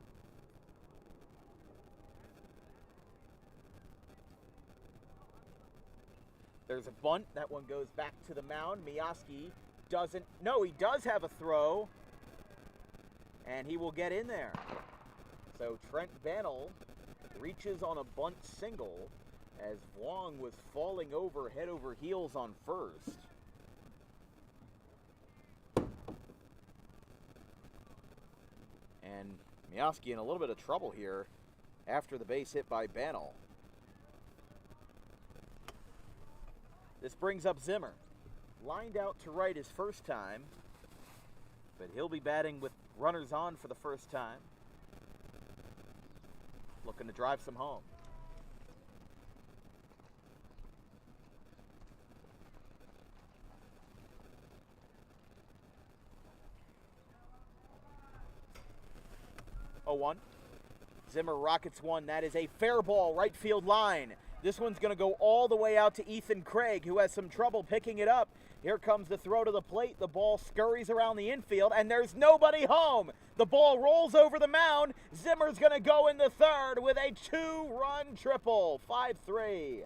There's a bunt. That one goes back to the mound. Mioski doesn't. No, he does have a throw. And he will get in there. So Trent Bannell reaches on a bunt single as Wong was falling over head over heels on first. And Mioski in a little bit of trouble here after the base hit by Bannell. This brings up Zimmer. Lined out to right his first time, but he'll be batting with runners on for the first time. Looking to drive some home. Oh, 1. Zimmer rockets one. That is a fair ball, right field line. This one's going to go all the way out to Ethan Craig, who has some trouble picking it up. Here comes the throw to the plate. The ball scurries around the infield, and there's nobody home. The ball rolls over the mound. Zimmer's going to go in the third with a 2-run triple. 5-3.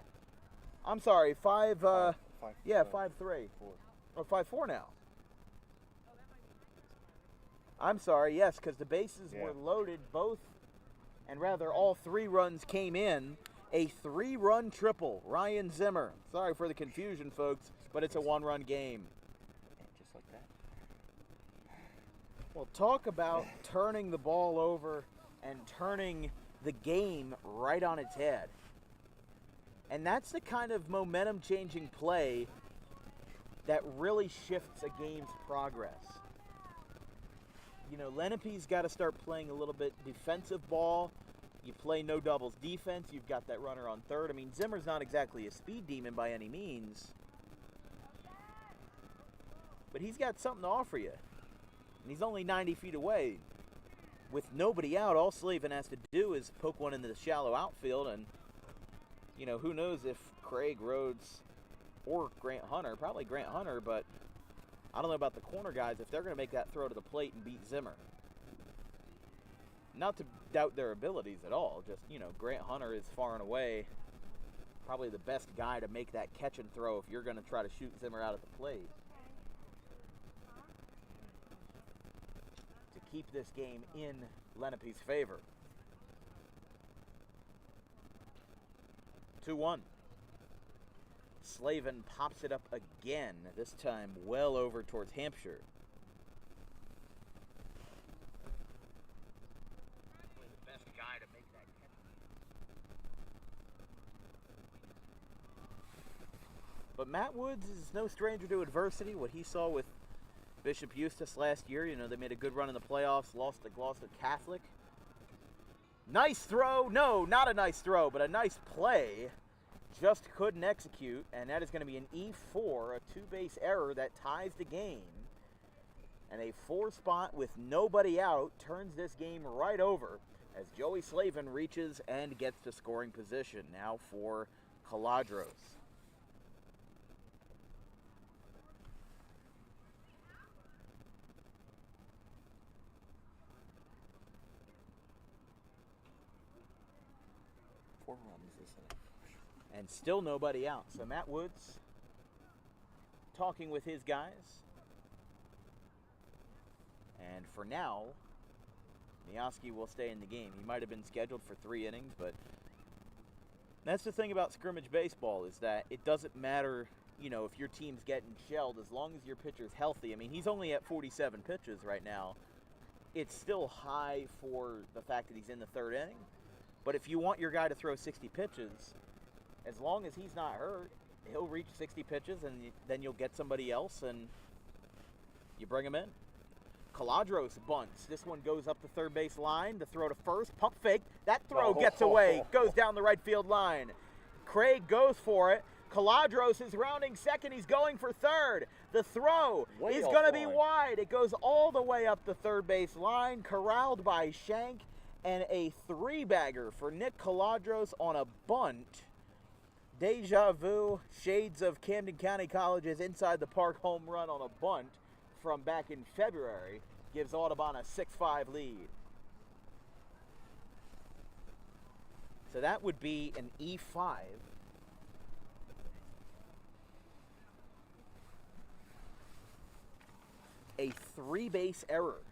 I'm sorry, 5. 5-3. Or 5-4 now. I'm sorry, yes, because the bases were loaded both, and rather all 3 runs came in. A 3-run triple, Ryan Zimmer. Sorry for the confusion, folks, but it's a 1-run game. Just like that. Well, talk about turning the ball over and turning the game right on its head. And that's the kind of momentum-changing play that really shifts a game's progress. You know, Lenape's got to start playing a little bit defensive ball. You play no doubles defense. You've got that runner on third. I mean, Zimmer's not exactly a speed demon by any means. But he's got something to offer you. And he's only 90 feet away. With nobody out, all Slavin has to do is poke one into the shallow outfield. And, you know, who knows if Craig Rhodes or Grant Hunter, probably Grant Hunter, but I don't know about the corner guys, if they're going to make that throw to the plate and beat Zimmer. not to doubt their abilities at all. Just, Grant Hunter is far and away probably the best guy to make that catch and throw if you're going to try to shoot Zimmer out at the plate. To keep this game in Lenape's favor. 2-1. Slavin pops it up again, this time well over towards Hampshire. The best guy to make that catch. But Matt Woods is no stranger to adversity. What he saw with Bishop Eustace last year, they made a good run in the playoffs, lost to Gloucester Catholic. Nice throw. No, not a nice throw, but a nice play. Just couldn't execute, and that is going to be an E4, a two-base error that ties the game. And a 4 spot with nobody out turns this game right over as Joey Slavin reaches and gets to scoring position now for Caladros. And still nobody out. So Matt Woods talking with his guys. And for now, Mioski will stay in the game. He might have been scheduled for 3 innings, but that's the thing about scrimmage baseball is that it doesn't matter, if your team's getting shelled, as long as your pitcher's healthy. I mean, he's only at 47 pitches right now. It's still high for the fact that he's in the 3rd inning. But if you want your guy to throw 60 pitches, as long as he's not hurt, he'll reach 60 pitches, and then you'll get somebody else, and you bring him in. Caladros bunts. This one goes up the third base line. The throw to first. Pump fake. That throw gets away. Goes down the right field line. Craig goes for it. Caladros is rounding second. He's going for third. The throw is going to be wide. It goes all the way up the third base line. Corralled by Shank. And a 3-bagger for Nick Caladros on a bunt. Deja vu, shades of Camden County College's inside the park home run on a bunt from back in February gives Audubon a 6-5 lead. So that would be an E5. A 3-base error.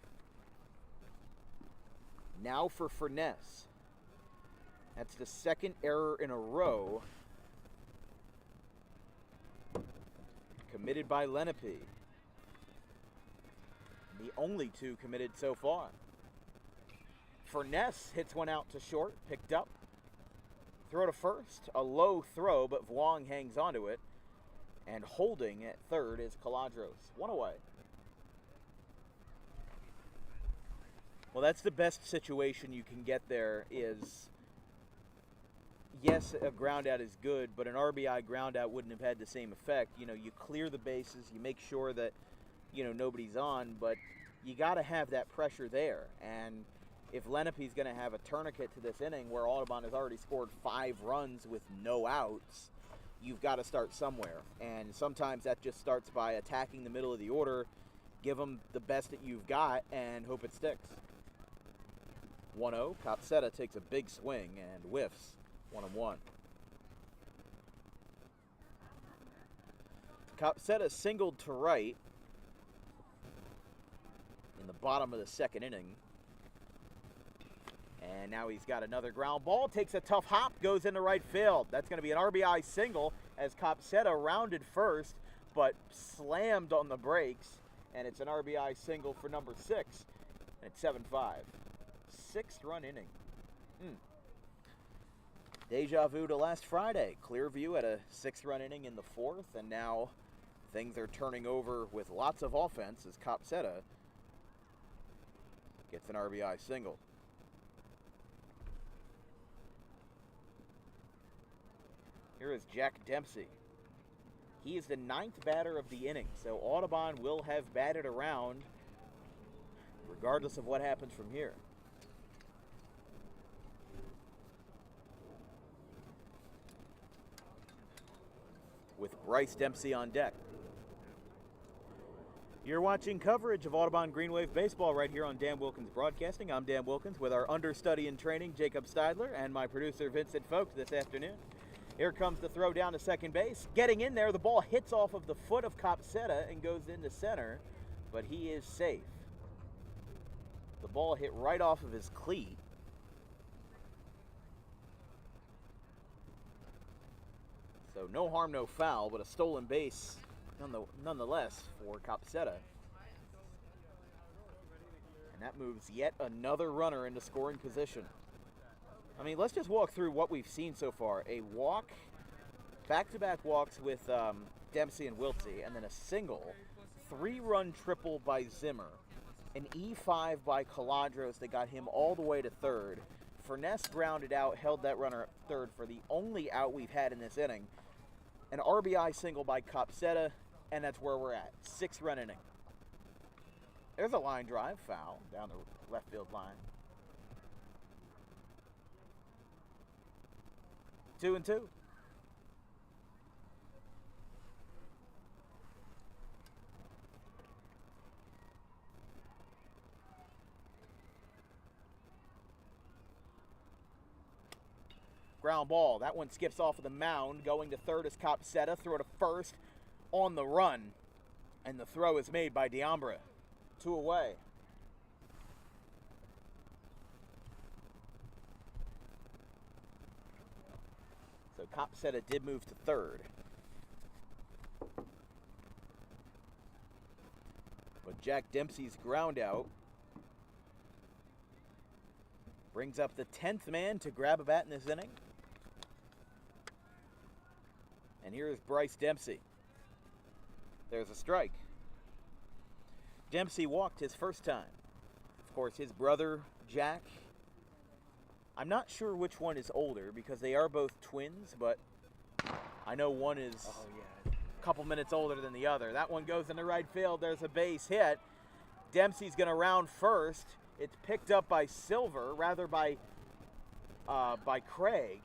Now for Furness. That's the 2nd error in a row committed by Lenape. The only 2 committed so far. Furness hits one out to short, picked up. Throw to first, a low throw, but Vuong hangs onto it. And holding at third is Caladros. 1 away. Well, that's the best situation you can get there is, yes, a ground out is good, but an RBI ground out wouldn't have had the same effect. You clear the bases, you make sure that, nobody's on, but you got to have that pressure there. And if Lenape's going to have a tourniquet to this inning where Audubon has already scored 5 runs with no outs, you've got to start somewhere. And sometimes that just starts by attacking the middle of the order, give them the best that you've got, and hope it sticks. 1-0. Copsetta takes a big swing and whiffs. 1-1. Copsetta singled to right in the bottom of the 2nd inning. And now he's got another ground ball. Takes a tough hop, goes into right field. That's going to be an RBI single as Copsetta rounded first, but slammed on the brakes. And it's an RBI single for number 6. And it's 7-5. 6th run inning. Deja vu to last Friday. Clearview at a 6th run inning in the 4th, and now things are turning over with lots of offense as Copsetta gets an RBI single. Here is Jack Dempsey. He is the 9th batter of the inning, so Audubon will have batted around regardless of what happens from here. With Bryce Dempsey on deck. You're watching coverage of Audubon Green Wave Baseball right here on Dan Wilkins Broadcasting. I'm Dan Wilkins with our understudy in training, Jacob Steidler, and my producer, Vincent Folks, this afternoon. Here comes the throw down to second base. Getting in there, the ball hits off of the foot of Copsetta and goes into center, but he is safe. The ball hit right off of his cleat. So no harm, no foul, but a stolen base nonetheless for Copsetta. And that moves yet another runner into scoring position. I mean, let's just walk through what we've seen so far. A walk, back-to-back walks with Dempsey and Wiltsey, and then a single, 3-run triple by Zimmer, an E5 by Caladros that got him all the way to third. Furness grounded out, held that runner at third for the only out we've had in this inning. An RBI single by Copsetta, and that's where we're at. 6-run inning. There's a line drive, foul, down the left field line. 2-2. Ground ball. That one skips off of the mound. Going to third is Copsetta. Throw to first on the run. And the throw is made by Diambra. 2 away. So Copsetta did move to third. But Jack Dempsey's ground out brings up the 10th man to grab a bat in this inning. And here is Bryce Dempsey. There's a strike. Dempsey walked his first time. Of course, his brother, Jack, I'm not sure which one is older because they are both twins, but I know one is a couple minutes older than the other. That one goes into right field. There's a base hit. Dempsey's going to round first. It's picked up by Silver, rather by Craig,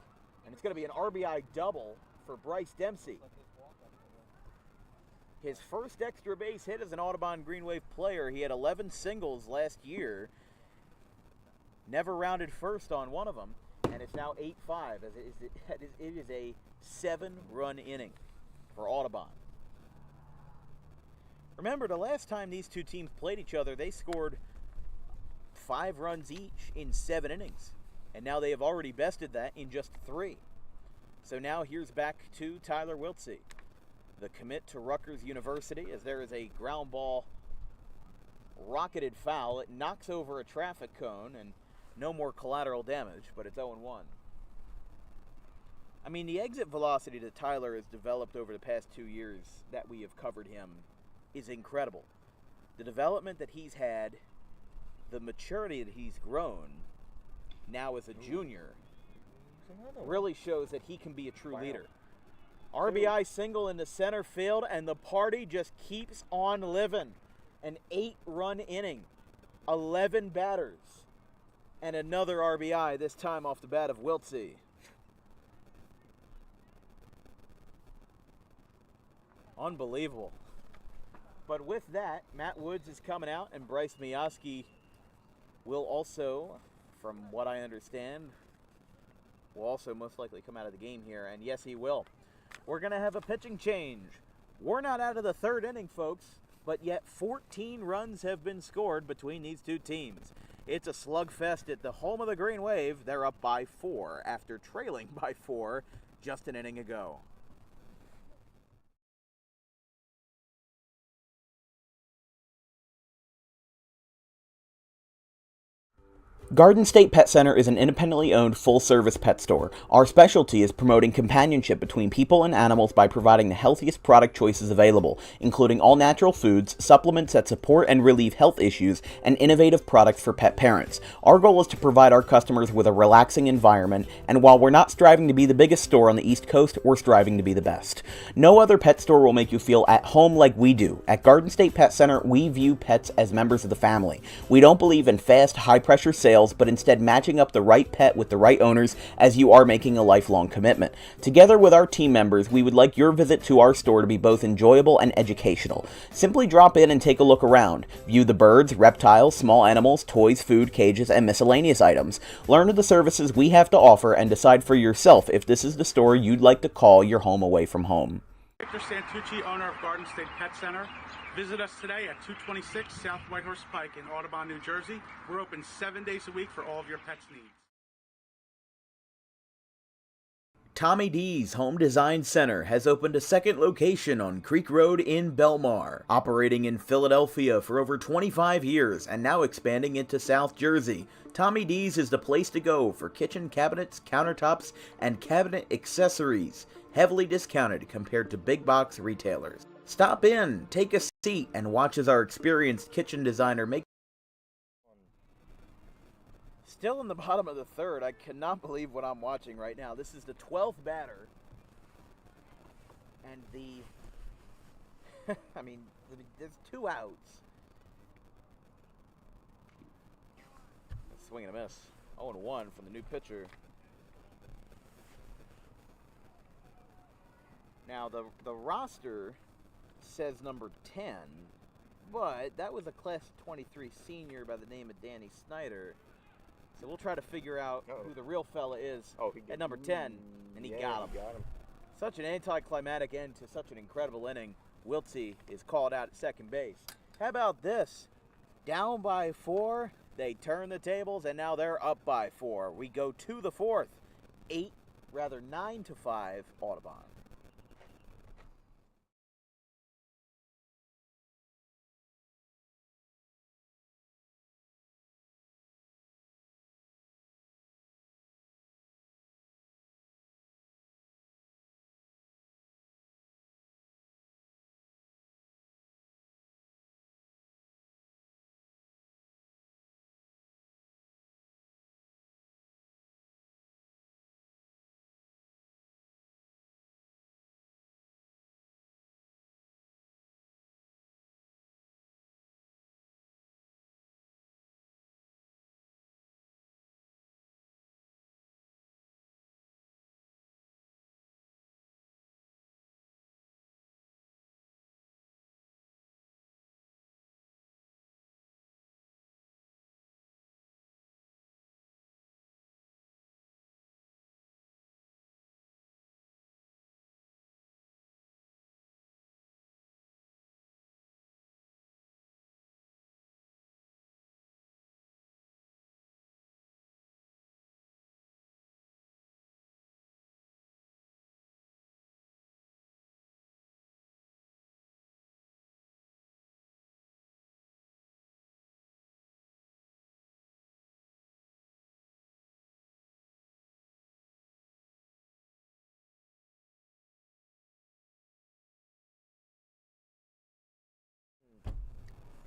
and it's going to be an RBI double for Bryce Dempsey. His first extra base hit as an Audubon Green Wave player. He had 11 singles last year. Never rounded first on one of them, and it's now 8-5. It is a 7-run inning for Audubon. Remember, the last time these two teams played each other, they scored 5 runs each in 7 innings, and now they have already bested that in just 3. So now here's back to Tyler Wiltsey, the commit to Rutgers University, as there is a ground ball rocketed foul. It knocks over a traffic cone, and no more collateral damage, but it's 0-1. I mean, the exit velocity that Tyler has developed over the past 2 years that we have covered him is incredible. The development that he's had, the maturity that he's grown now as a junior, really shows that he can be a true leader. RBI single into center field, and the party just keeps on living. An 8-run inning, 11 batters, and another RBI, this time off the bat of Wiltsey. Unbelievable. But with that, Matt Woods is coming out, and Bryce Miyoski will also, from what I understand, will also most likely come out of the game here, and yes, he will. We're going to have a pitching change. We're not out of the 3rd inning, folks, but yet 14 runs have been scored between these two teams. It's a slugfest at the home of the Green Wave. They're up by 4 after trailing by 4 just an inning ago. Garden State Pet Center is an independently owned full-service pet store. Our specialty is promoting companionship between people and animals by providing the healthiest product choices available, including all-natural foods, supplements that support and relieve health issues, and innovative products for pet parents. Our goal is to provide our customers with a relaxing environment, and while we're not striving to be the biggest store on the East Coast, we're striving to be the best. No other pet store will make you feel at home like we do. At Garden State Pet Center, we view pets as members of the family. We don't believe in fast, high-pressure sales sales, but instead matching up the right pet with the right owners, as you are making a lifelong commitment. Together with our team members, we would like your visit to our store to be both enjoyable and educational. Simply drop in and take a look around. View the birds, reptiles, small animals, toys, food, cages, and miscellaneous items. Learn of the services we have to offer and decide for yourself if this is the store you'd like to call your home away from home. Victor Santucci, owner of Garden State Pet Center. Visit us today at 226 South Whitehorse Pike in Audubon, New Jersey. We're open 7 days a week for all of your pets' needs. Tommy D's Home Design Center has opened a second location on Creek Road in Belmar, operating in Philadelphia for over 25 years and now expanding into South Jersey. Tommy D's is the place to go for kitchen cabinets, countertops, and cabinet accessories, heavily discounted compared to big box retailers. Stop in, take a seat, and watch as our experienced kitchen designer make. Still in the bottom of the third. I cannot believe what I'm watching right now. This is the 12th batter. And I mean, there's 2 outs. Swing and a miss. 0-1 from the new pitcher. Now, the roster says number 10, but that was a class of 23 senior by the name of Danny Snyder. So we'll try to figure out who the real fella is at number 10, and he got him. Such an anticlimactic end to such an incredible inning. Wiltsey is called out at second base. How about this? Down by 4, they turn the tables, and now they're up by 4. We go to the 4th. 9-5 Audubon.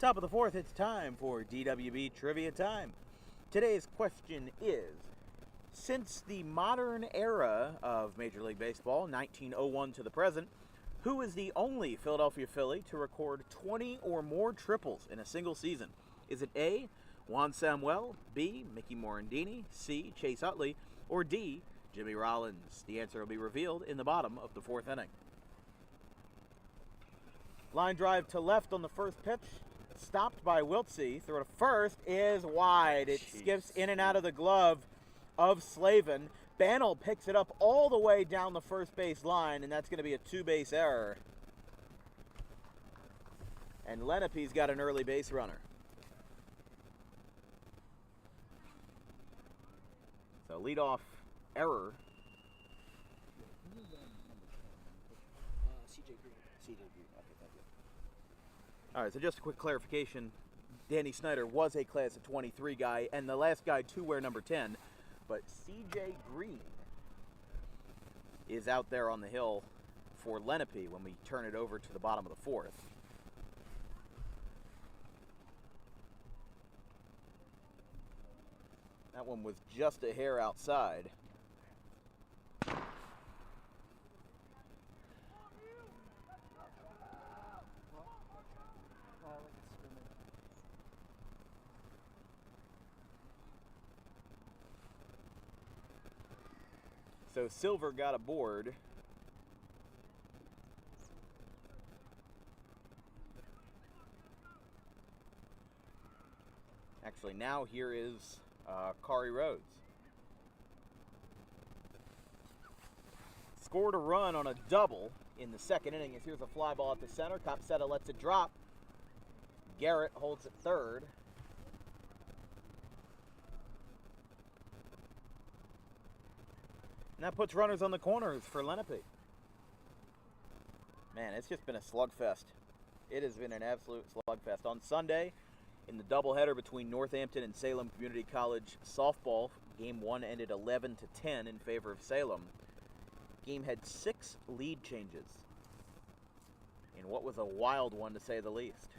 Top of the 4th, it's time for DWB Trivia Time. Today's question is, since the modern era of Major League Baseball, 1901 to the present, who is the only Philadelphia Philly to record 20 or more triples in a single season? Is it A, Juan Samuel, B, Mickey Morandini, C, Chase Utley, or D, Jimmy Rollins? The answer will be revealed in the bottom of the 4th inning. Line drive to left on the first pitch. Stopped by Wiltsey. Throw to first is wide. It skips in and out of the glove of Slavin. Bannell picks it up all the way down the first base line, and that's going to be a 2-base error. And Lenape's got an early base runner. So leadoff error. CJ Green. Okay, thank you. All right, so just a quick clarification. Danny Snyder was a class of 23 guy, and the last guy to wear number 10. But CJ Green is out there on the hill for Lenape when we turn it over to the bottom of the 4th. That one was just a hair outside. So Silver got aboard. Actually, now here is Kari Rhodes. Scored a run on a double in the second inning. As here's a fly ball at the center. Copsetta lets it drop. Garrett holds it third. And that puts runners on the corners for Lenape. Man, it's just been a slugfest. It has been an absolute slugfest. On Sunday, in the doubleheader between Northampton and Salem Community College softball, Game 1 ended 11-10 in favor of Salem. Game had 6 lead changes in what was a wild one, to say the least.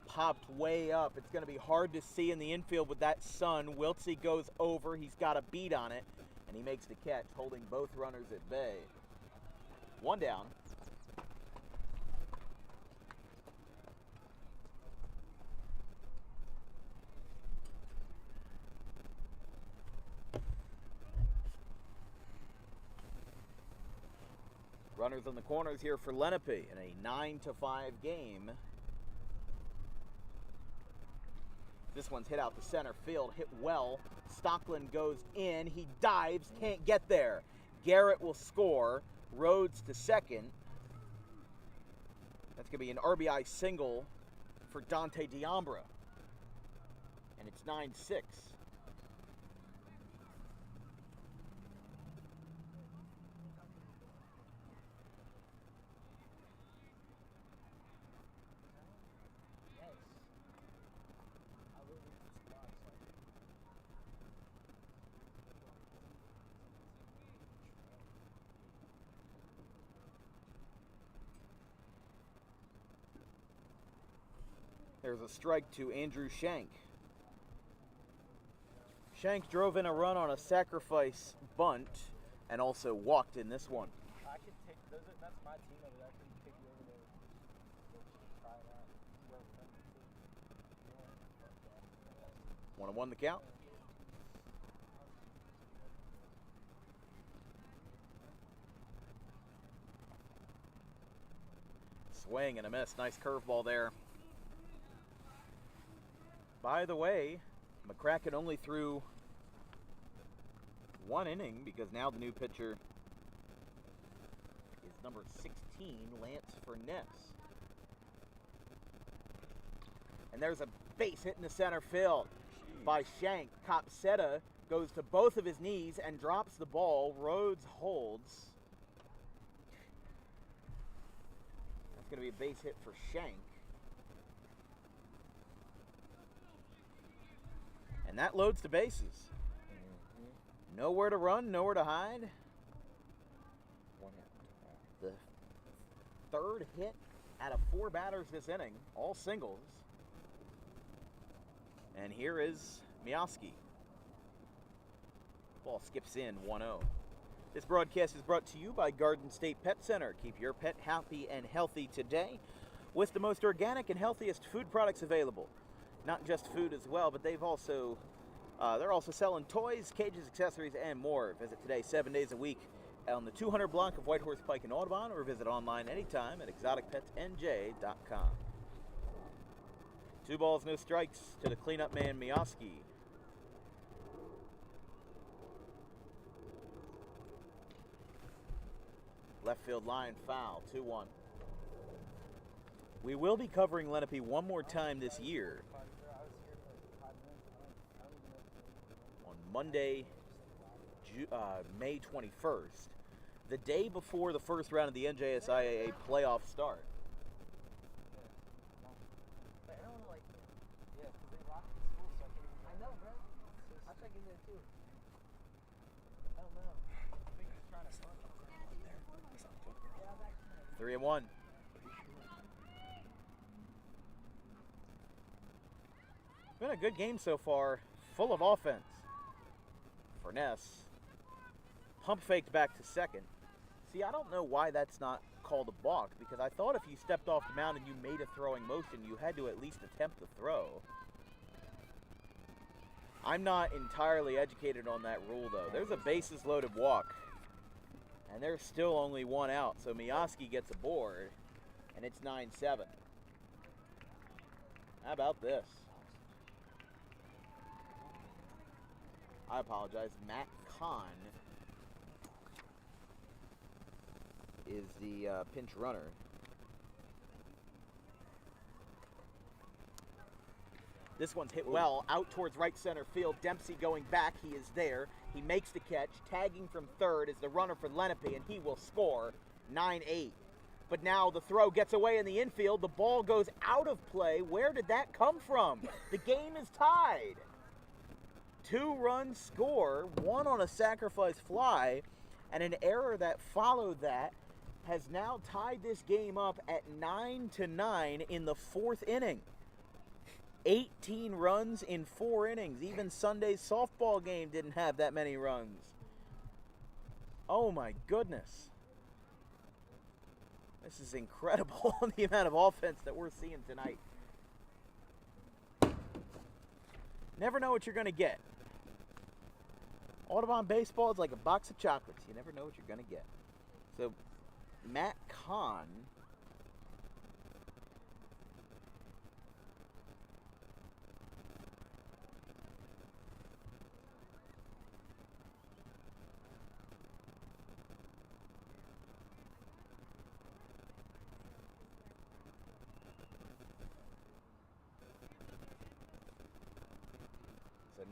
Popped way up. It's going to be hard to see in the infield with that sun. Wiltsey goes over. He's got a beat on it, and he makes the catch, holding both runners at bay. One down. Runners on the corners here for Lenape in a 9-5 game. This one's hit out to center field, hit well. Stockland goes in, he dives, can't get there. Garrett will score. Rhodes to second. That's going to be an RBI single for Dante Diambra. And it's 9-6. There's a strike to Andrew Shank. Shank drove in a run on a sacrifice bunt and also walked in this one. I could take those. That's my team over there. I could take you over there. Try it out. 1-1 the count. Swing and a miss. Nice curveball there. By the way, McCracken only threw 1 inning because now the new pitcher is number 16, Lance Furness. And there's a base hit in the center field by Shank. Copsetta goes to both of his knees and drops the ball. Rhodes holds. That's going to be a base hit for Shank. And that loads the bases. Nowhere to run, nowhere to hide. The third hit out of 4 batters this inning, all singles. And here is Miaski. Ball skips in 1-0. This broadcast is brought to you by Garden State Pet Center. Keep your pet happy and healthy today with the most organic and healthiest food products available. Not just food as well, but they're also selling toys, cages, accessories, and more. Visit today 7 days a week on the 200 block of Whitehorse Pike in Audubon, or visit online anytime at exoticpetsnj.com. 2 balls, no strikes to the cleanup man, Miaski. Left field line foul, 2-1. We will be covering Lenape one more time this year. On Monday, May 21st, the day before the first round of the NJSIAA playoff start. I know, bro. I check in there too. I don't know. I think he's trying to start there. 3-1. Been a good game so far, full of offense. Furness pump faked back to second. See, I don't know why that's not called a balk, because I thought if you stepped off the mound and you made a throwing motion, you had to at least attempt the throw. I'm not entirely educated on that rule, though. There's a bases-loaded walk, and there's still only one out, so Miyaski gets a board, and it's 9-7. How about this? I apologize. Matt Kahn is the pinch runner. This one's hit well, out towards right center field. Dempsey going back, he is there. He makes the catch, tagging from third is the runner for Lenape, and he will score 9-8. But now the throw gets away in the infield. The ball goes out of play. Where did that come from? The game is tied. 2-run score, one on a sacrifice fly, and an error that followed that has now tied this game up at 9-9 in the 4th inning. 18 runs in 4 innings. Even Sunday's softball game didn't have that many runs. Oh my goodness. This is incredible, the amount of offense that we're seeing tonight. Never know what you're going to get. Audubon baseball is like a box of chocolates. You never know what you're going to get. So, Matt Kahn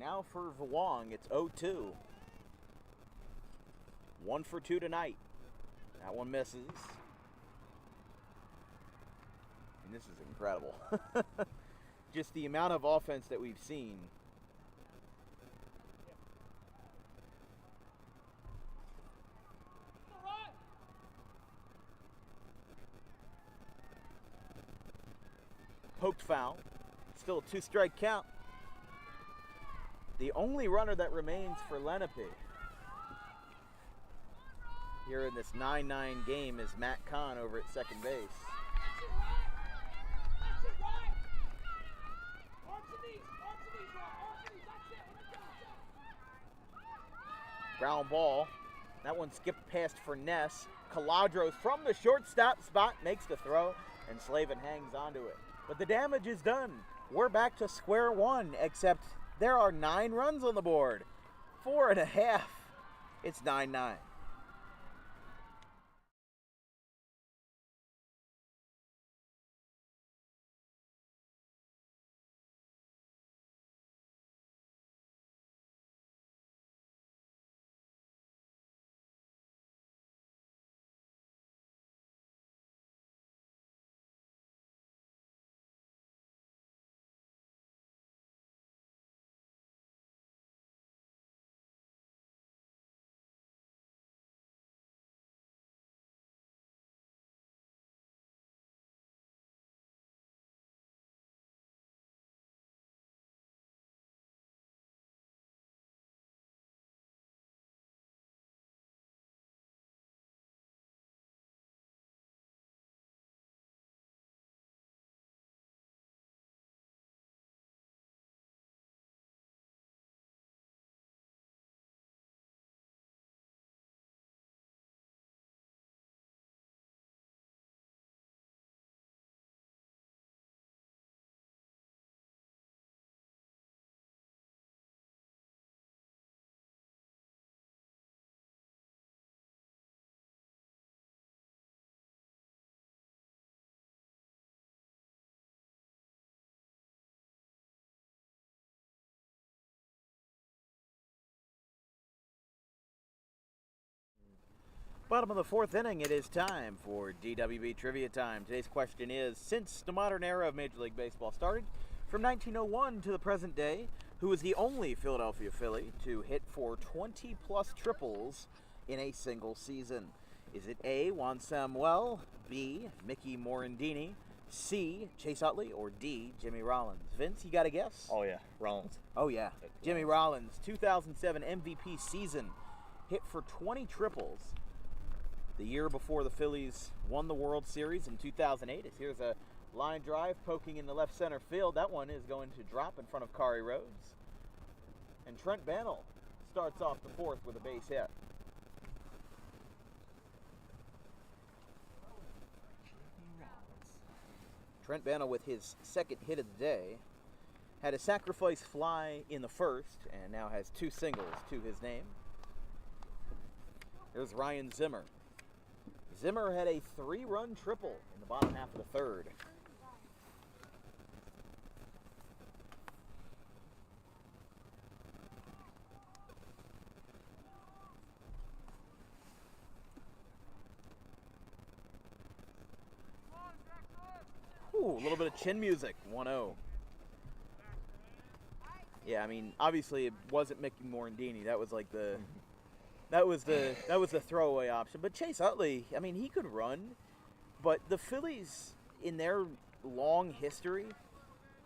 now for Vuong, it's 0-2. 1 for 2 tonight. That one misses. And this is incredible. Just the amount of offense that we've seen. Poked foul. Still a 2-strike count. The only runner that remains for Lenape here in this 9-9 game is Matt Kahn over at second base. Ground ball. That one skipped past for Ness. Caladros from the shortstop spot makes the throw, and Slavin hangs onto it. But the damage is done. We're back to square one, except there are 9 runs on the board. 4.5. It's 9-9. Bottom of the 4th inning, it is time for DWB Trivia Time. Today's question is, since the modern era of Major League Baseball started, from 1901 to the present day, who is the only Philadelphia Philly to hit for 20-plus triples in a single season? Is it A, Juan Samuel, B, Mickey Morandini, C, Chase Utley, or D, Jimmy Rollins? Vince, you got a guess? Oh, yeah. Rollins. Oh, yeah. Jimmy Rollins, 2007 MVP season, hit for 20 triples. The year before the Phillies won the World Series in 2008. Here's a line drive poking in the left center field. That one is going to drop in front of Kari Rhodes. And Trent Bannell starts off the fourth with a base hit. Trent Bannell with his second hit of the day. Had a sacrifice fly in the first and now has 2 singles to his name. Here's Ryan Zimmer. Zimmer had a 3-run triple in the bottom half of the third. Ooh, a little bit of chin music, 1-0. Yeah, I mean, obviously it wasn't Mickey Morandini. That was like that was the throwaway option. But Chase Utley, I mean, he could run, but the Phillies in their long history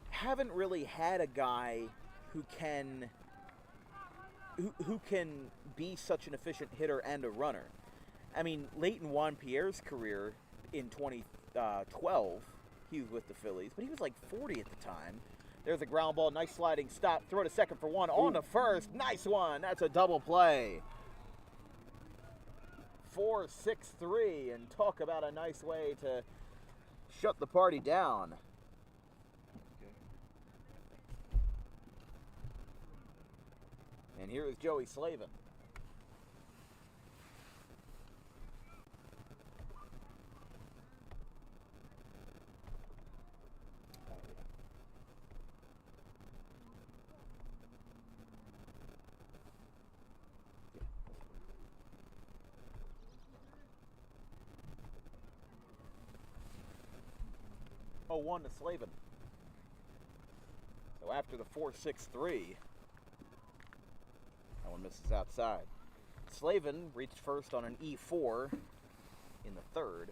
haven't really had a guy who can be such an efficient hitter and a runner. I mean, late in Juan Pierre's career in 2012, he was with the Phillies, but he was like 40 at the time. There's a ground ball, nice sliding stop, throw to second for 1, on to first, nice one, that's a double play. 4-6-3, and talk about a nice way to shut the party down. And here is Joey Slavin. Oh, 1 to Slavin. So after the 4-6-3, that one misses outside. Slavin reached first on an E4 in the third.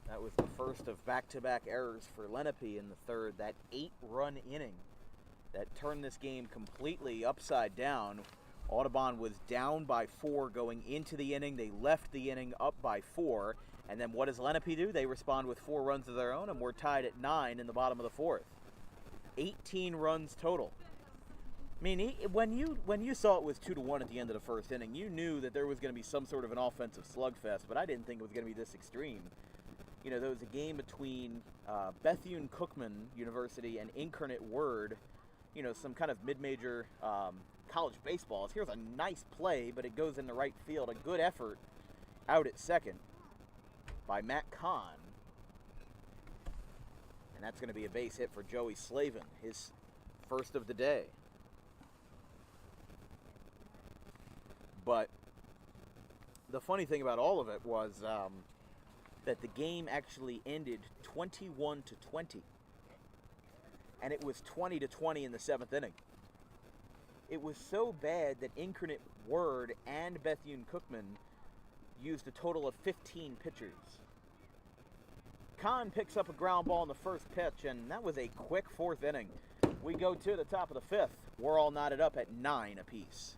That was the first of back-to-back errors for Lenape in the third. That 8-run inning that turned this game completely upside down. Audubon was down by 4 going into the inning. They left the inning up by 4. And then what does Lenape do? They respond with 4 runs of their own, and we're tied at 9 in the bottom of the fourth. 18 runs total. I mean, when you saw it was 2-1 at the end of the first inning, you knew that there was going to be some sort of an offensive slugfest, but I didn't think it was going to be this extreme. You know, there was a game between Bethune-Cookman University and Incarnate Word, you know, some kind of mid-major college baseball. Here's a nice play, but it goes in the right field. A good effort out at second by Matt Kahn. And that's going to be a base hit for Joey Slavin, his first of the day. But the funny thing about all of it was that the game actually ended 21-20. And it was 20-20 in the 7th inning. It was so bad that Incarnate Word and Bethune-Cookman used a total of 15 pitchers. Kahn picks up a ground ball in the first pitch, and that was a quick 4th inning. We go to the top of the 5th. We're all knotted up at 9 apiece.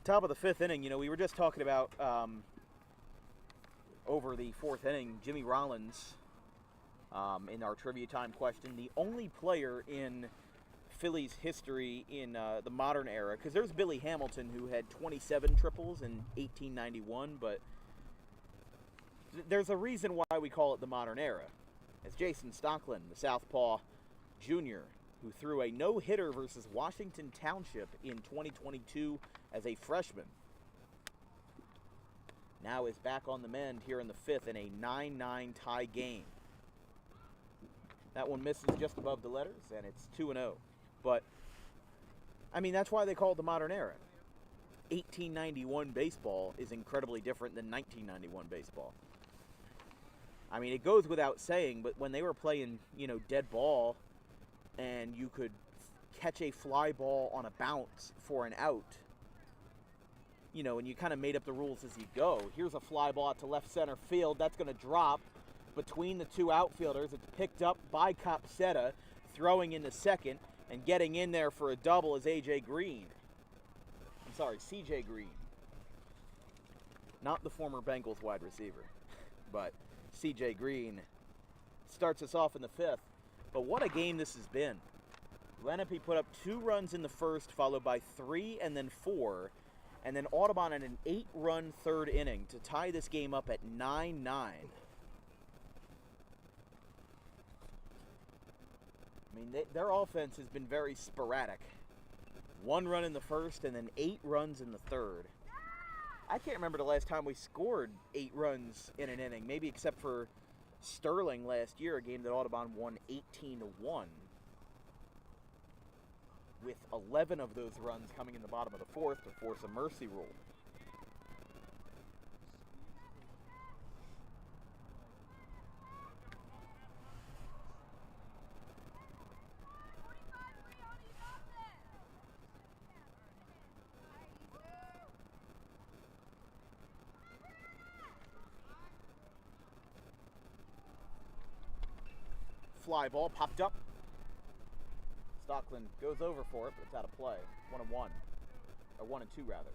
Top of the fifth inning, we were just talking about over the fourth inning, Jimmy Rollins, in our trivia time question, the only player in Phillies history in the modern era, because there's Billy Hamilton who had 27 triples in 1891, but there's a reason why we call it the modern era. As Jason Stocklin, the Southpaw Jr., who threw a no-hitter versus Washington Township in 2022 as a freshman, now is back on the mend here in the fifth in a 9-9 tie game. That one misses just above the letters, and it's 2-0. But, that's why they call it the modern era. 1891 baseball is incredibly different than 1991 baseball. It goes without saying, but when they were playing, dead ball, and you could catch a fly ball on a bounce for an out, and you kind of made up the rules as you go. Here's a fly ball out to left center field. That's going to drop between the two outfielders. It's picked up by Copsetta, throwing into second, and getting in there for a double is CJ Green. Not the former Bengals wide receiver, but CJ Green starts us off in the fifth. But what a game this has been. Lenape put up 2 runs in the first, followed by 3 and then 4. And then Audubon in an 8-run third inning to tie this game up at 9-9. Their offense has been very sporadic. 1 run in the first and then 8 runs in the third. I can't remember the last time we scored 8 runs in an inning, maybe except for Sterling last year, a game that Audubon won 18-1. With 11 of those runs coming in the bottom of the fourth to force a mercy rule. Fly ball popped up. Stocklin goes over for it, but it's out of play. 1-1. Or 1-2, rather.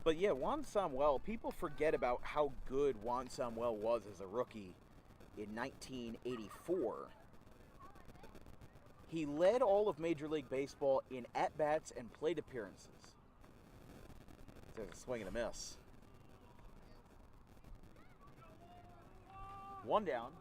But yeah, Juan Samuel, people forget about how good Juan Samuel was as a rookie in 1984. He led all of Major League Baseball in at-bats and plate appearances. There's a swing and a miss. 1 down.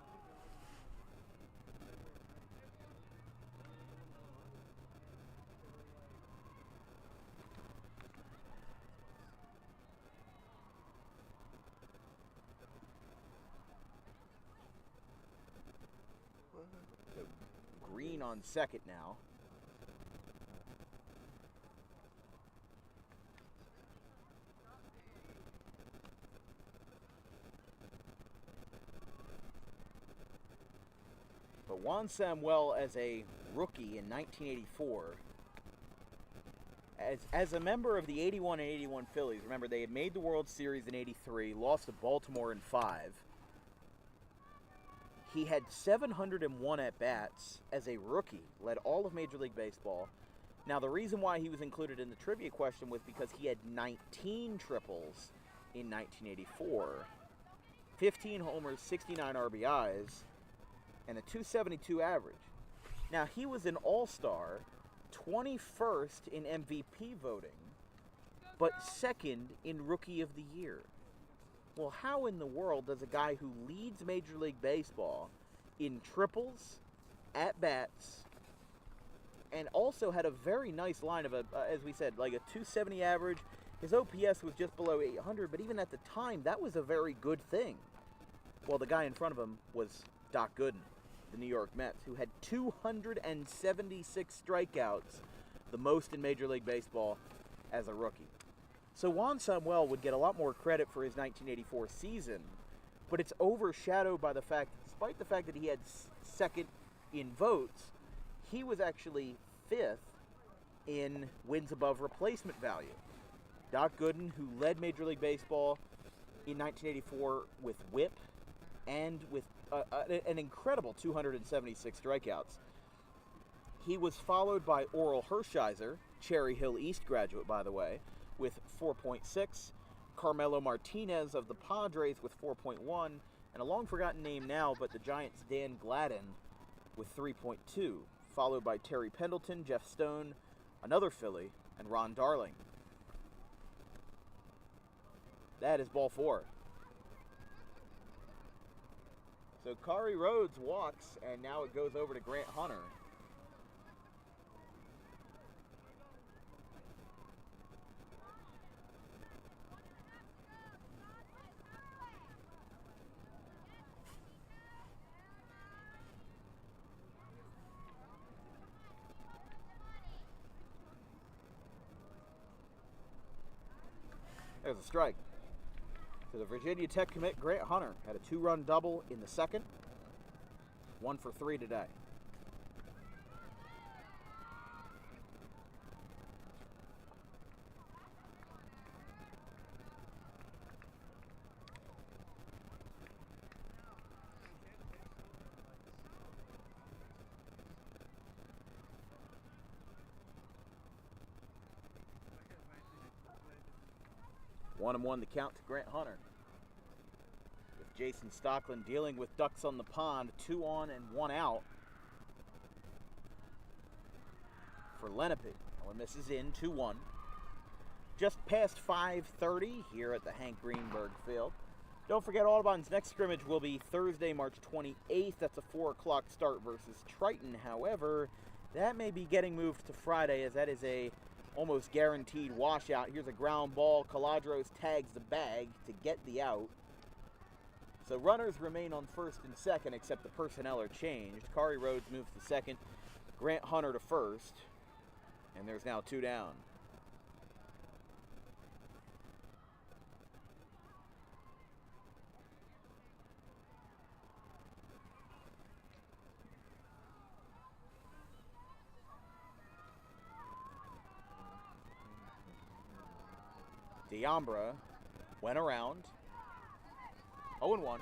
Green on second now. But Juan Samuel as a rookie in 1984, as a member of the 81 and 81 Phillies, remember they had made the World Series in 83, lost to Baltimore in 5. He had 701 at-bats as a rookie, led all of Major League Baseball. Now, the reason why he was included in the trivia question was because he had 19 triples in 1984, 15 homers, 69 RBIs, and a 272 average. Now, he was an all-star, 21st in MVP voting, but 2nd in Rookie of the Year. Well, how in the world does a guy who leads Major League Baseball in triples, at-bats, and also had a very nice line of, as we said, like a 270 average. His OPS was just below 800, but even at the time, that was a very good thing. Well, the guy in front of him was Doc Gooden, the New York Mets, who had 276 strikeouts, the most in Major League Baseball as a rookie. So Juan Samuel would get a lot more credit for his 1984 season, but it's overshadowed by the fact, despite the fact that he had 2nd in votes, he was actually 5th in wins above replacement value. Doc Gooden, who led Major League Baseball in 1984 with whip and with an incredible 276 strikeouts. He was followed by Oral Hershiser, Cherry Hill East graduate, by the way, with 4.6. Carmelo Martinez of the Padres with 4.1. And a long-forgotten name now, but the Giants' Dan Gladden with 3.2. Followed by Terry Pendleton, Jeff Stone, another Philly, and Ron Darling. That is ball 4. So Kari Rhodes walks, and now it goes over to Grant Hunter. There's a strike. So the Virginia Tech commit Grant Hunter had a 2-run double in the second. 1 for 3 today. One and one the count to Grant Hunter. With Jason Stockland dealing with ducks on the pond, 2 on and 1 out for Lenape. That one misses in, 2-1. Just past 5:30 here at the Hank Greenberg Field. Don't forget, Audubon's next scrimmage will be Thursday, March 28th. That's a 4 o'clock start versus Triton. However, that may be getting moved to Friday, as that is a almost guaranteed washout. Here's a ground ball. Caladros tags the bag to get the out. So runners remain on first and second, except the personnel are changed. Kari Rhodes moves to second, Grant Hunter to first, and there's now 2 down. Diambra went around. 0-1.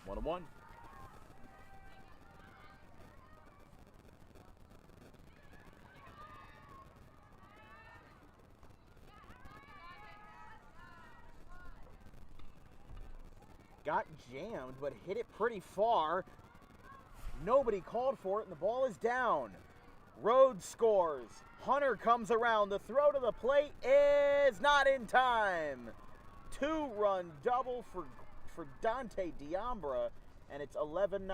One and one. Got jammed, but hit it pretty far. Nobody called for it, and the ball is down. Rhodes scores. Hunter comes around. The throw to the plate is not in time. 2-run double for Dante Diambra, and it's 11-9.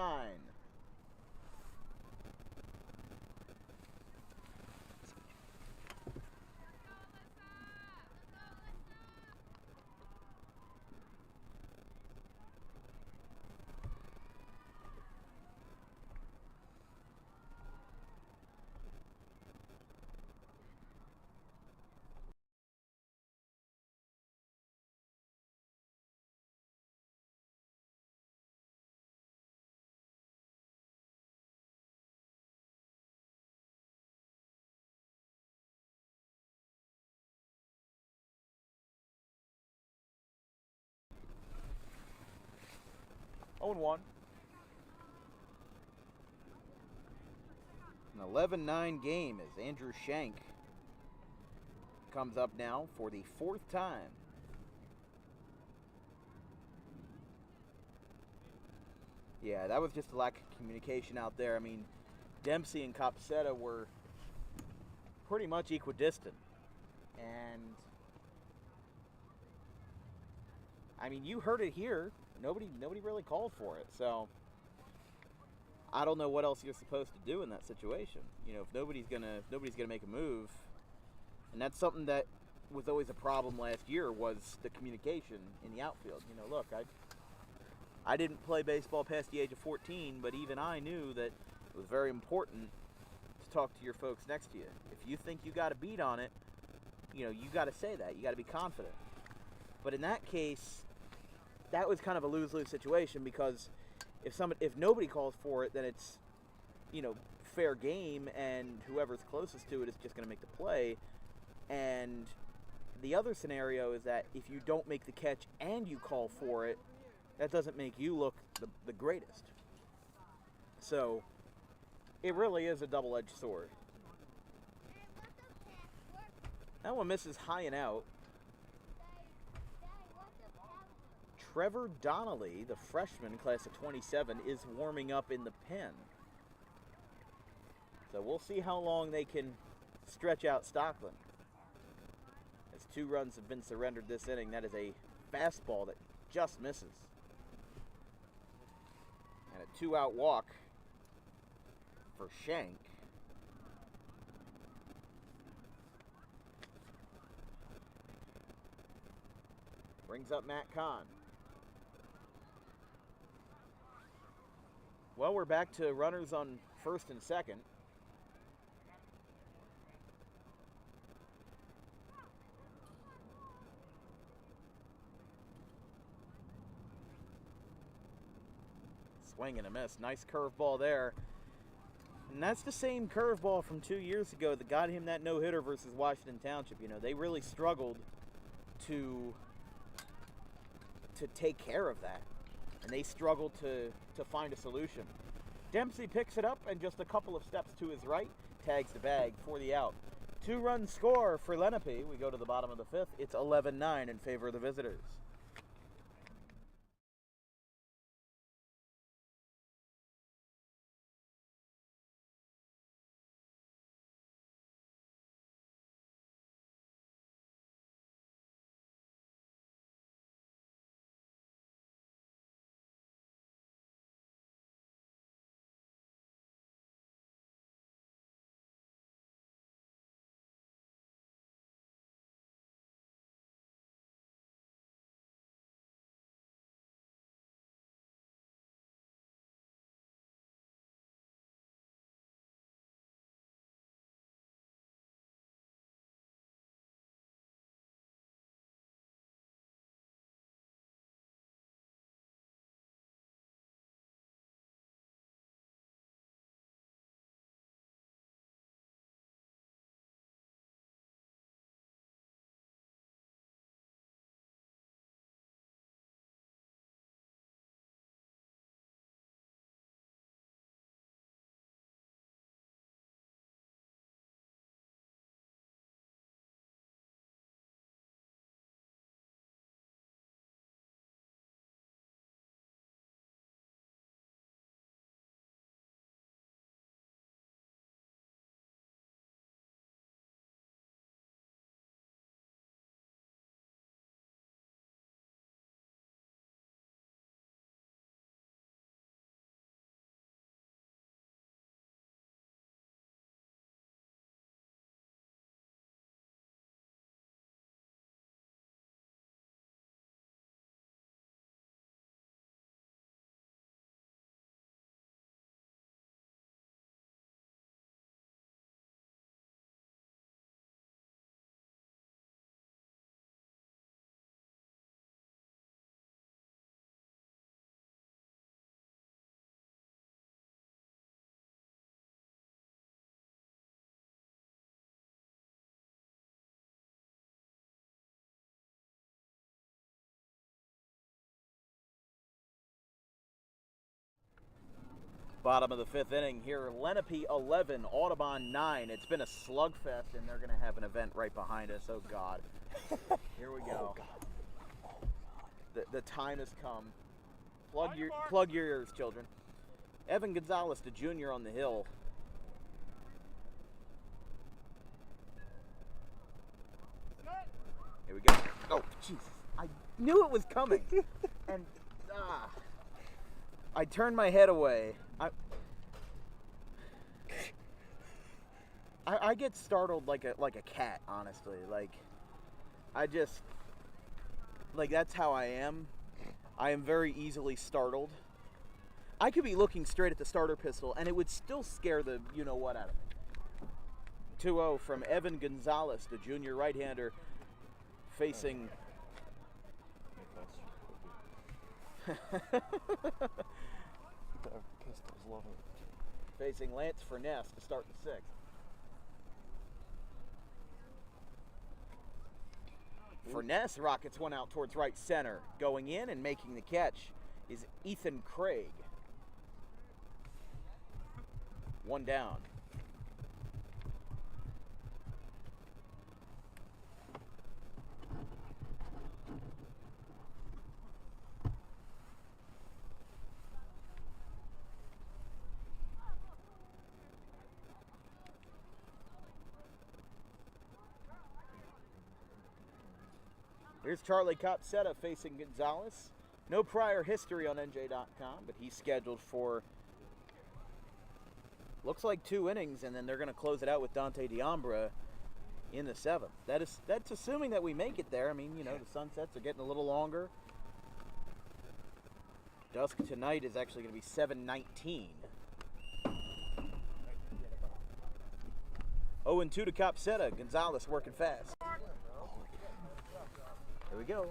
An 11-9 game as Andrew Shank comes up now for the 4th time. Yeah, that was just a lack of communication out there. I mean, Dempsey and Copsetta were pretty much equidistant. And, I mean, you heard it here. Nobody really called for it. So, I don't know what else you're supposed to do in that situation. You know, if nobody's gonna make a move, and that's something that was always a problem last year, was the communication in the outfield. You know, look, I didn't play baseball past the age of 14, but even I knew that it was very important to talk to your folks next to you. If you think you got a beat on it, you know, you got to say that. You got to be confident. But in that case, that was kind of a lose-lose situation, because if nobody calls for it, then it's, fair game, and whoever's closest to it is just going to make the play. And the other scenario is that if you don't make the catch and you call for it, that doesn't make you look the greatest. So it really is a double-edged sword. That one misses high and out. Trevor Donnelly, the freshman, class of 27, is warming up in the pen. So we'll see how long they can stretch out Stockland. As 2 runs have been surrendered this inning, that is a fastball that just misses. And a 2-out walk for Shank. Brings up Matt Kahn. Well, we're back to runners on first and second. Swing and a miss. Nice curveball there. And that's the same curveball from 2 years ago that got him that no-hitter versus Washington Township. They really struggled to take care of that. And they struggled to find a solution. Dempsey picks it up and just a couple of steps to his right, tags the bag for the out. 2-run score for Lenape. We go to the bottom of the 5th. It's 11-9 in favor of the visitors. Bottom of the 5th inning here. Lenape 11, Audubon 9. It's been a slugfest, and they're going to have an event right behind us. Oh, God. Here we go. The time has come. Plug your ears, children. Evan Gonzalez, the junior on the hill. Here we go. Oh, Jesus. I knew it was coming. And, I turned my head away. I get startled like a cat, honestly. That's how I am. I am very easily startled. I could be looking straight at the starter pistol, and it would still scare the you-know-what out of me. 2-0 from Evan Gonzalez, the junior right-hander, facing... Their pistols love it. Facing Lance Furness to start the sixth. Furness rockets one out towards right center. Going in and making the catch is Ethan Craig. One down. Here's Charlie Copsetta facing Gonzalez. No prior history on NJ.com, but he's scheduled for, looks like 2 innings, and then they're going to close it out with Dante Diambra in the 7th. That's assuming that we make it there. I mean, you know, the sunsets are getting a little longer. Dusk tonight is actually going to be 7:19. 0-2 to Copsetta. Gonzalez working fast. Here we go.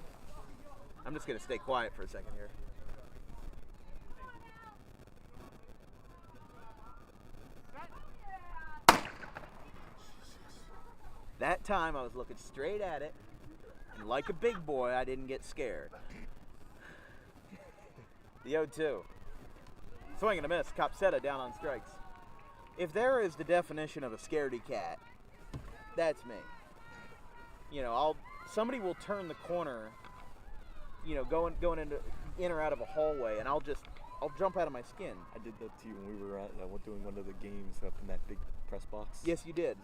I'm just going to stay quiet for a second here. That time I was looking straight at it, and like a big boy, I didn't get scared. The 0-2. Swing and a miss. Copsetta down on strikes. If there is the definition of a scaredy cat, that's me. You know, somebody will turn the corner, you know, going into in or out of a hallway, and I'll jump out of my skin. I did that to you when we were doing one of the games up in that big press box. Yes, you did.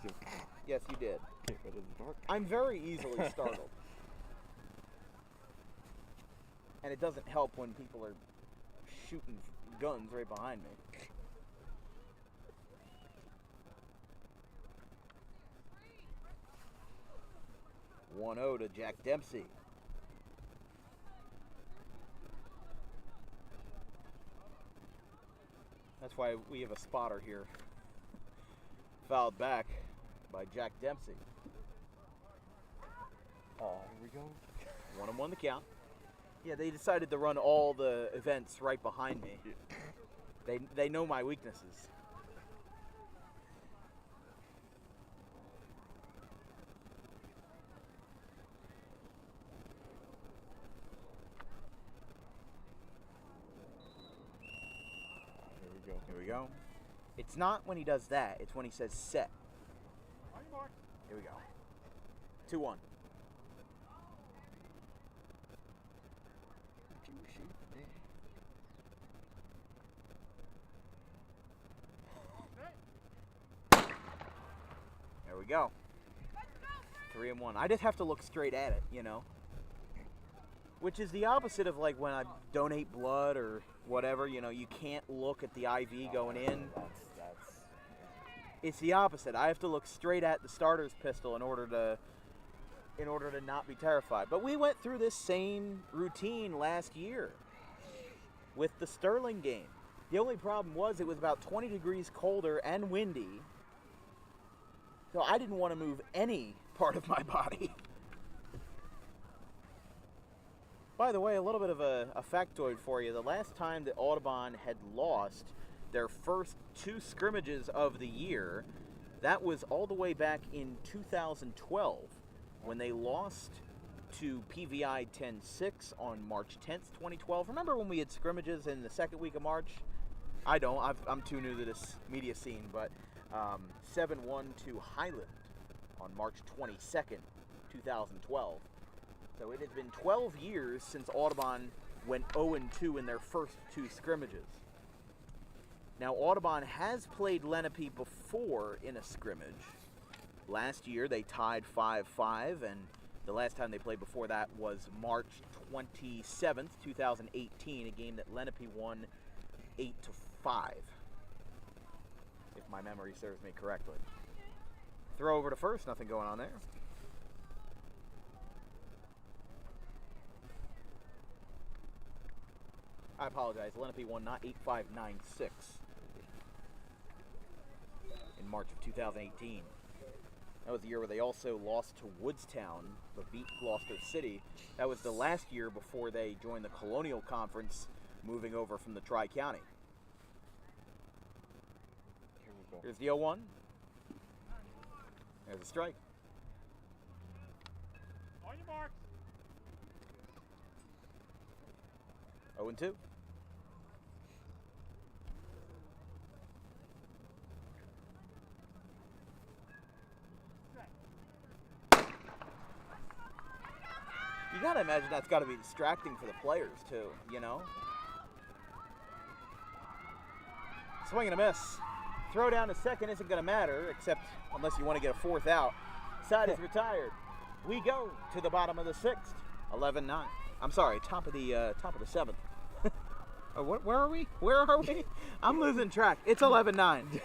Yes, you did. Came out of the dark. I'm very easily startled. And it doesn't help when people are shooting guns right behind me. One 0 to Jack Dempsey. That's why we have a spotter here. Fouled back by Jack Dempsey. Oh, here we go. 1-1 the count. Yeah, they decided to run all the events right behind me. They know my weaknesses. Here we go. It's not when he does that. It's when he says set. Here we go. 2-1. There we go. 3-1. I just have to look straight at it, you know. Which is the opposite of like when I donate blood or whatever, you know, you can't look at the IV going in. It's the opposite. I have to look straight at the starter's pistol in order to not be terrified. But we went through this same routine last year with the Sterling game. The only problem was it was about 20 degrees colder and windy. So I didn't want to move any part of my body. By the way, a little bit of a factoid for you. The last time that Audubon had lost their first 2 scrimmages of the year, that was all the way back in 2012 when they lost to PVI 10-6 on March 10th, 2012. Remember when we had scrimmages in the second week of March? I don't. I'm too new to this media scene, but 7-1 to Highland on March 22nd, 2012. So it has been 12 years since Audubon went 0-2 in their first 2 scrimmages. Now, Audubon has played Lenape before in a scrimmage. Last year, they tied 5-5, and the last time they played before that was March 27th, 2018, a game that Lenape won 8-5, if my memory serves me correctly. Throw over to first, nothing going on there. I apologize. Lenape won not 8-5, 9-6 in March of 2018. That was the year where they also lost to Woodstown, but beat Gloucester City. That was the last year before they joined the Colonial Conference, moving over from the Tri-County. Here's the 0-1. There's a strike. On your marks. 0-2. You gotta imagine that's gotta be distracting for the players too, you know? Swing and a miss. Throw down to second isn't gonna matter, except unless you want to get a fourth out. Side is retired. We go to the bottom of the 6th, 11-9. I'm sorry, top of the 7th. Where are we? Where are we? I'm losing track. It's 11-9.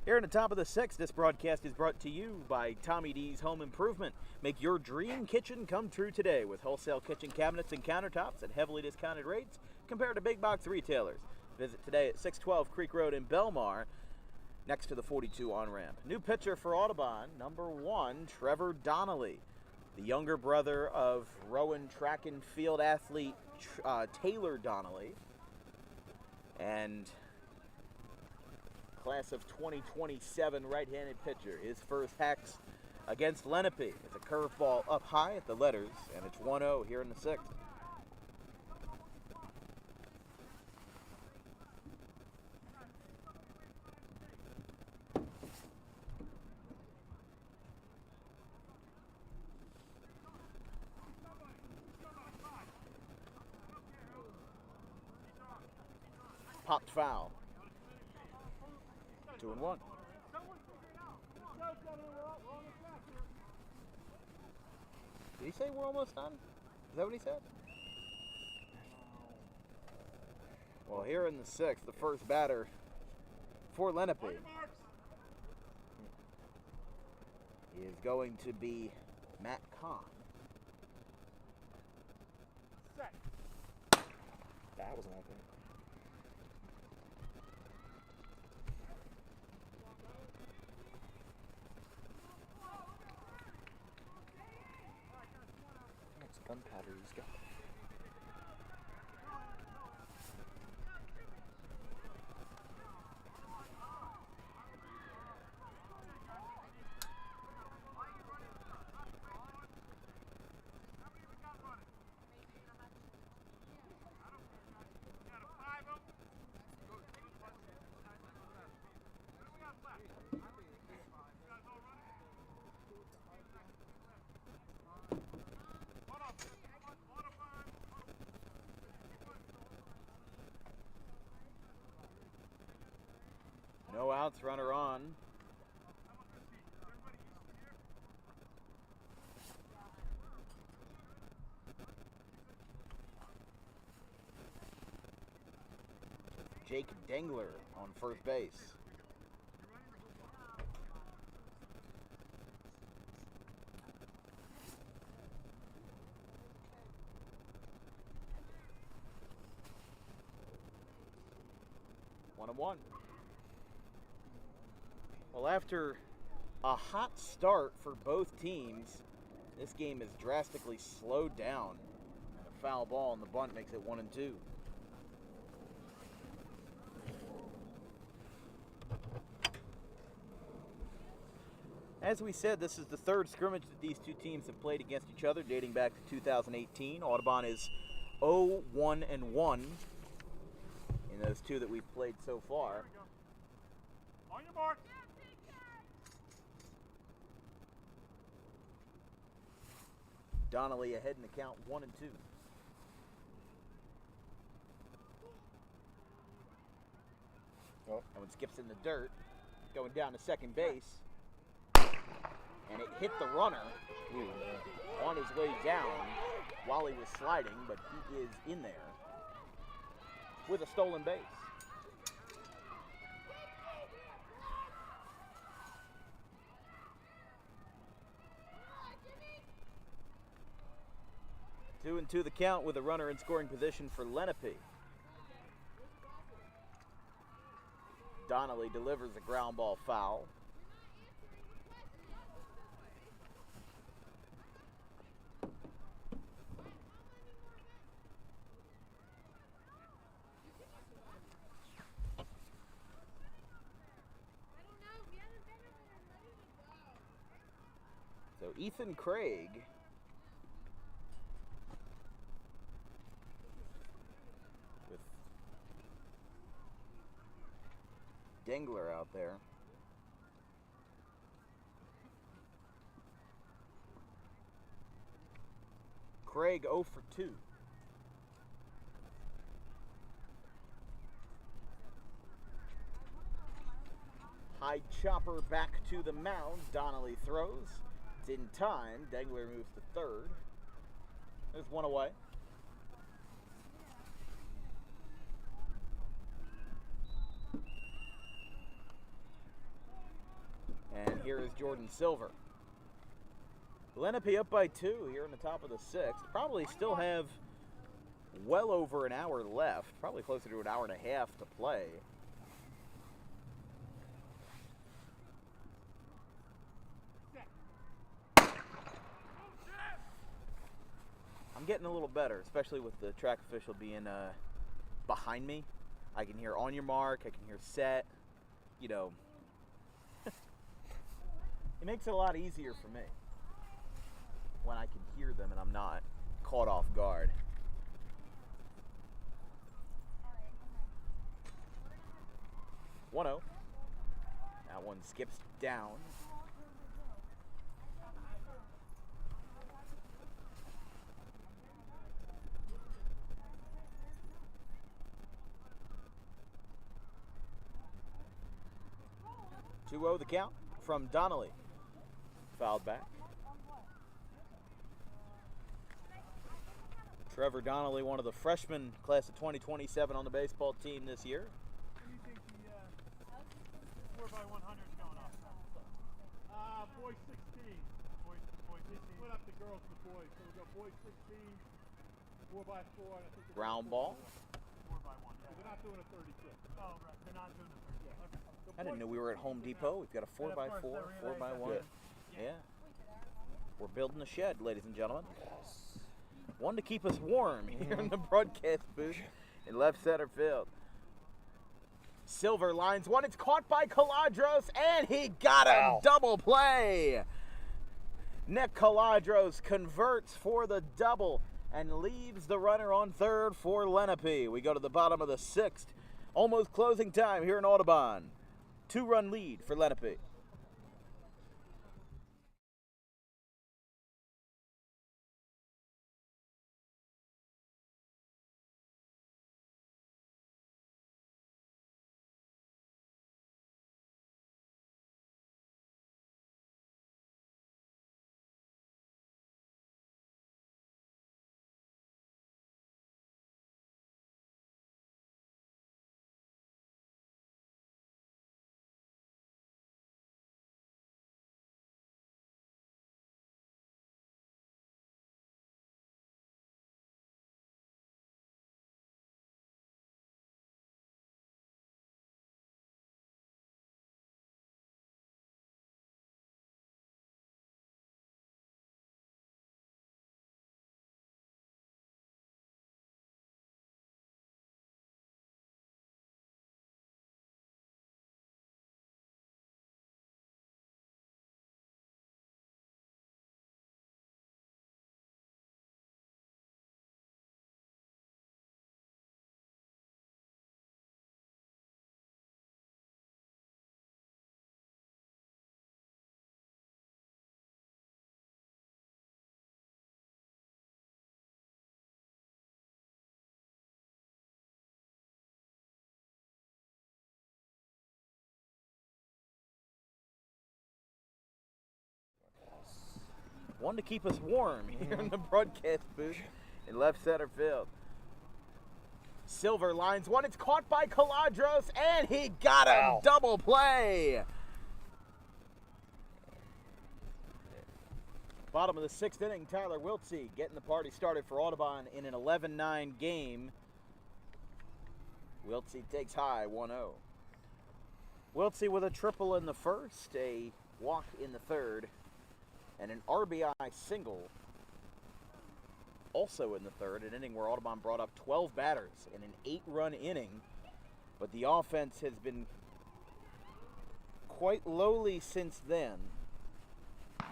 Here in the top of the 6th, this broadcast is brought to you by Tommy D's Home Improvement. Make your dream kitchen come true today with wholesale kitchen cabinets and countertops at heavily discounted rates compared to big box retailers. Visit today at 612 Creek Road in Belmar, next to the 42 on-ramp. New pitcher for Audubon, number 1, Trevor Donnelly, the younger brother of Rowan track and field athlete Taylor Donnelly, and class of 2027 right-handed pitcher. His first hex against Lenape. It's a curveball up high at the letters, and it's 1-0 here in the 6th. Popped foul. 2-1. Did he say we're almost done? Is that what he said? Well, here in the 6th, the first batter for Lenape is going to be Matt Kahn. That was an open. Gunpowder he's got. No outs, runner on. Jake Dengler on first base. One and one. Well, after a hot start for both teams, this game is drastically slowed down. And a foul ball on the bunt makes it 1-2. As we said, this is the third scrimmage that these two teams have played against each other, dating back to 2018. Audubon is 0-1-1 in those two that we've played so far. On your mark. Donnelly ahead in the count, 1-2. Oh. That one skips in the dirt, going down to second base. And it hit the runner on his way down while he was sliding, but he is in there with a stolen base. Two and two the count with a runner in scoring position for Lenape. Donnelly delivers a ground ball foul. So Ethan Craig with Dengler out there. Craig 0 for 2. High chopper back to the mound. Donnelly throws. It's in time. Dengler moves to third. There's one away. And here is Jordan Silver. Lenape up by 2 here in the top of the 6th. Probably still have well over an hour left. Probably closer to an hour and a half to play. I'm getting a little better, especially with the track official being behind me. I can hear on your mark, I can hear set, you know. It makes it a lot easier for me when I can hear them and I'm not caught off guard. One 0. That one skips down. Two 0 the count from Donnelly. Fouled back. Trevor Donnelly, one of the freshmen, class of 2027 on the baseball team this year. What do you think the 4x100 is going off? Boys 16. Boys 16. Split up the girls and the boys. So we'll go boys 16, 4x4. And I think Ground ball. 4x1. They're not doing a 32. Oh, right. They're not doing a 32. Yeah. Okay. So I didn't know we were at Home Depot. We've got a 4x4, 4x1. Yeah. We're building a shed, ladies and gentlemen. One to keep us warm here in the broadcast booth in left center field. Silver lines one. It's caught by Caladros, and he got a double play. Nick Caladros converts for the double and leaves the runner on third for Lenape. We go to the bottom of the 6th. Almost closing time here in Audubon. 2-run lead for Lenape. one to keep us warm here in the broadcast booth in left center field. Silver lines one. It's caught by Caladros, and he got a double play. Bottom of the 6th inning, Tyler Wiltsey getting the party started for Audubon in an 11-9 game. Wiltsey takes high, 1-0. Wiltsey with a triple in the first, a walk in the third, and an RBI single also in the third, an inning where Audubon brought up 12 batters in an 8-run inning, but the offense has been quite lowly since then. They're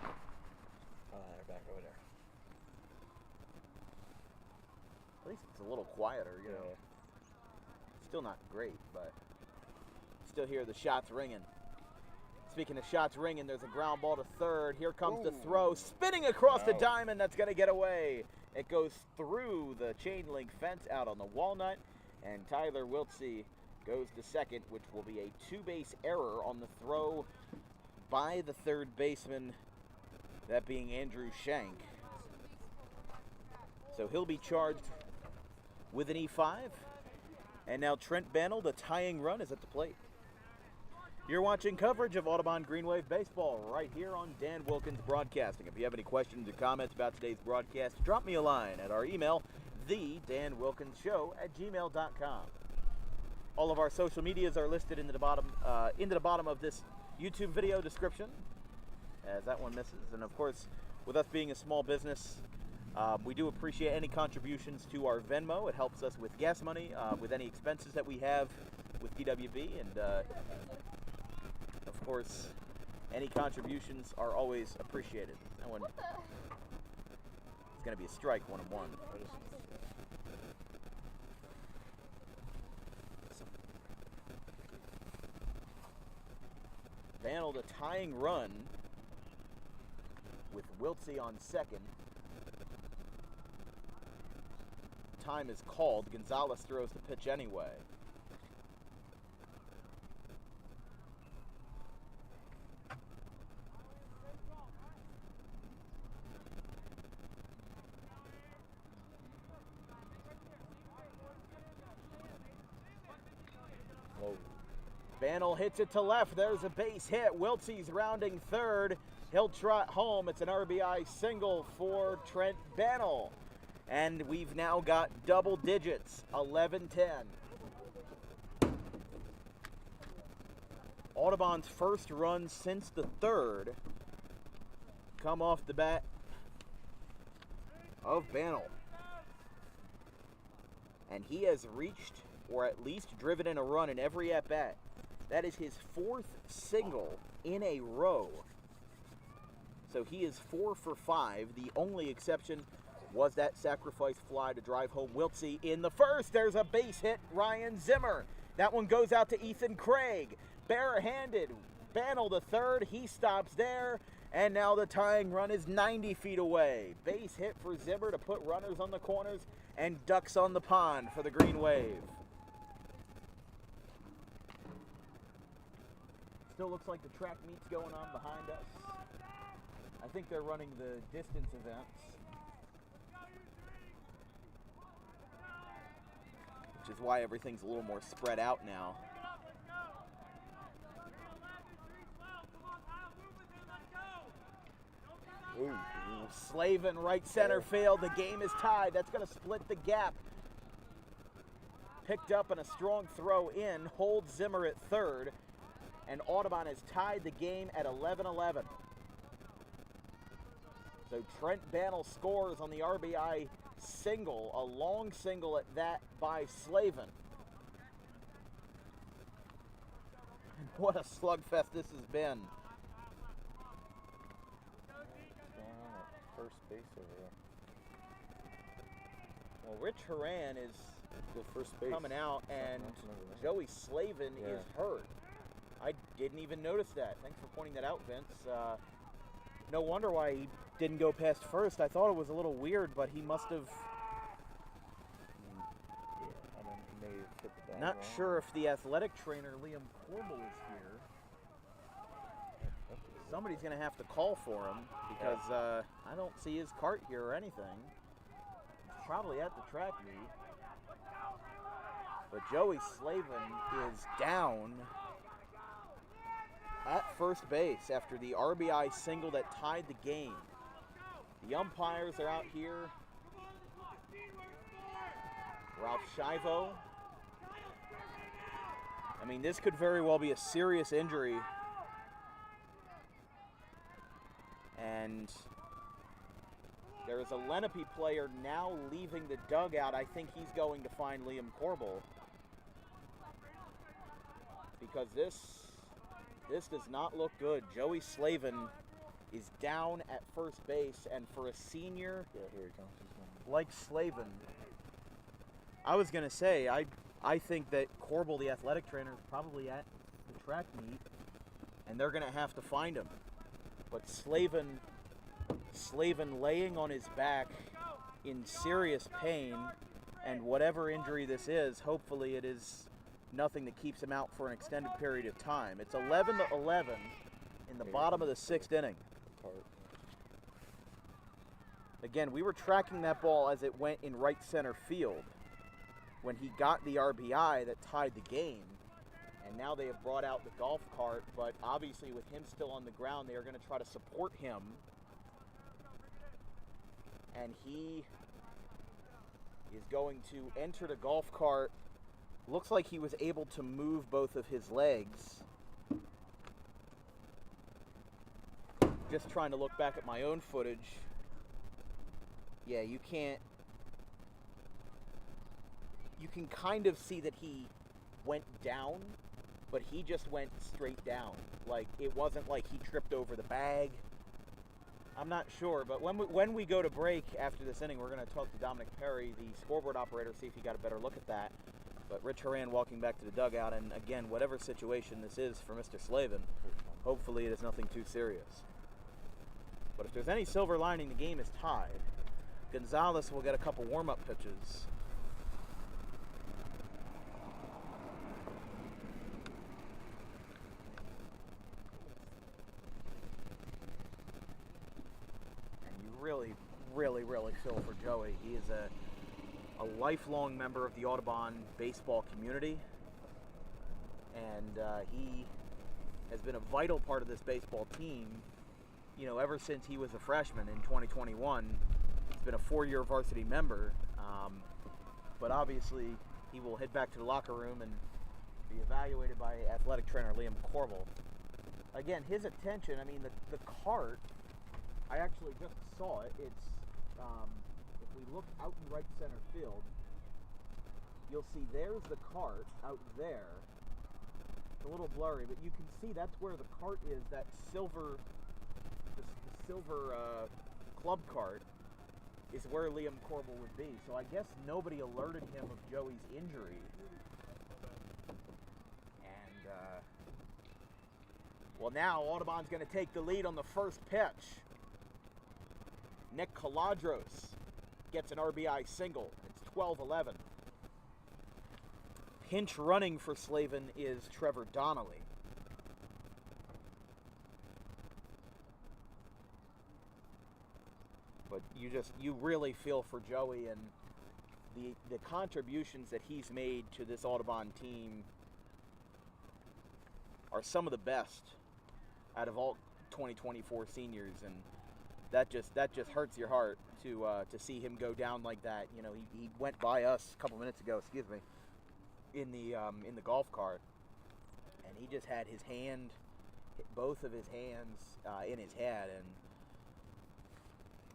back over there. At least it's a little quieter, you know. Still not great, but still hear the shots ringing. Speaking of shots ringing, there's a ground ball to third. Here comes the throw, spinning across the diamond. That's going to get away. It goes through the chain link fence out on the walnut, and Tyler Wiltsey goes to second, which will be a 2-base error on the throw by the third baseman, that being Andrew Shank. So he'll be charged with an E5. And now Trent Bannell, the tying run, is at the plate. You're watching coverage of Audubon Green Wave Baseball right here on Dan Wilkins Broadcasting. If you have any questions or comments about today's broadcast, drop me a line at our email, thedanwilkinsshow@gmail.com. All of our social medias are listed into the bottom of this YouTube video description, as that one misses. And of course, with us being a small business, we do appreciate any contributions to our Venmo. It helps us with gas money, with any expenses that we have with DWB, and of course, any contributions are always appreciated. That one, it's going to be a strike, 1-1. Bannell, the tying run with Wiltsey on second. Time is called. Gonzalez throws the pitch anyway. Bannell hits it to left. There's a base hit. Wiltsey's rounding third. He'll trot home. It's an RBI single for Trent Bannell. And we've now got double digits, 11-10. Audubon's first run since the third come off the bat of Bannell. And he has reached, or at least driven in a run in every at-bat. That is his 4th single in a row. So he is 4 for 5. The only exception was that sacrifice fly to drive home Wiltsey in the first. There's a base hit, Ryan Zimmer. That one goes out to Ethan Craig. Barehanded, Bannell the third. He stops there. And now the tying run is 90 feet away. Base hit for Zimmer to put runners on the corners and ducks on the pond for the Green Wave. Still looks like the track meet's going on behind us. I think they're running the distance events, which is why everything's a little more spread out now. Ooh. Slavin right center field. The game is tied. That's going to split the gap. Picked up and a strong throw in. Holds Zimmer at third. And Audubon has tied the game at 11-11. So Trent Bannell scores on the RBI single, a long single at that by Slavin. And what a slugfest this has been. First base over there. Well, Rich Horan is The first base. coming out, and Joey Slavin is hurt. I didn't even notice that. Thanks for pointing that out, Vince. No wonder why he didn't go past first. I thought it was a little weird, but he must have. Yeah, and then he may have hit the bag Not wrong. sure if the athletic trainer Liam Corbel is here. somebody's going to have to call for him because I don't see his cart here or anything. He's probably at the track meet. But Joey Slavin is down at first base after the RBI single that tied the game. The umpires are out here. Ralph Shivo. I mean, this could very well be a serious injury. And there is a Lenape player now leaving the dugout. I think he's going to find Liam Corbel. Because this does not look good. Joey Slavin is down at first base, and for a senior like Slavin, I was going to say, I think that Corbel, the athletic trainer, is probably at the track meet, and they're going to have to find him. But Slavin laying on his back in serious pain, and whatever injury this is, hopefully it is nothing that keeps him out for an extended period of time. It's 11-11 in the bottom of the 6th inning. Again, we were tracking that ball as it went in right center field when he got the RBI that tied the game. And now they have brought out the golf cart, but obviously with him still on the ground, they are going to try to support him. And he is going to enter the golf cart. Looks like he was able to move both of his legs. Just trying to look back at my own footage. Yeah, you can kind of see that he went down, but he just went straight down. Like, it wasn't like he tripped over the bag. I'm not sure, but when we go to break after this inning, we're going to talk to Dominic Perry, the scoreboard operator, see if he got a better look at that. But Rich Horan walking back to the dugout, and again, whatever situation this is for Mr. Slavin, hopefully it is nothing too serious. But if there's any silver lining, the game is tied. Gonzalez will get a couple warm-up pitches. And you really feel for Joey. He is a lifelong member of the Audubon baseball community, and he has been a vital part of this baseball team, you know, ever since he was a freshman in 2021. He's been a 4-year varsity member, but obviously he will head back to the locker room and be evaluated by athletic trainer Liam Corbel. Again, his attention, I mean, the cart, I actually just saw it. It's if we look out in right center field, you'll see there's the cart out there. It's a little blurry, but you can see that's where the cart is, that silver, the silver club cart is where Liam Corbel would be. So I guess nobody alerted him of Joey's injury. And, well, now Audubon's going to take the lead on the first pitch. Nick Caladros gets an RBI single. It's 12-11. Pinch running for Slavin is Trevor Donnelly. But you really feel for Joey, and the contributions that he's made to this Audubon team are some of the best out of all 2024 seniors, and that just hurts your heart to see him go down like that. You know, he went by us a couple minutes ago, excuse me, in the golf cart, and he just had both of his hands in his head, and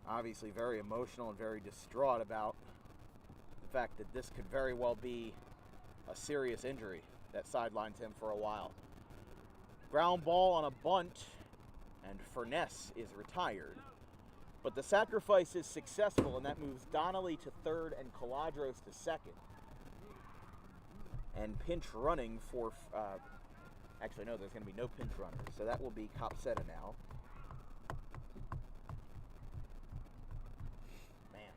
obviously very emotional and very distraught about the fact that this could very well be a serious injury that sidelines him for a while. Ground ball on a bunt, and Furness is retired. But the sacrifice is successful, and that moves Donnelly to third and Caladros to second. And pinch running for, actually no, there's going to be no pinch runner, so that will be Copsetta now. Man.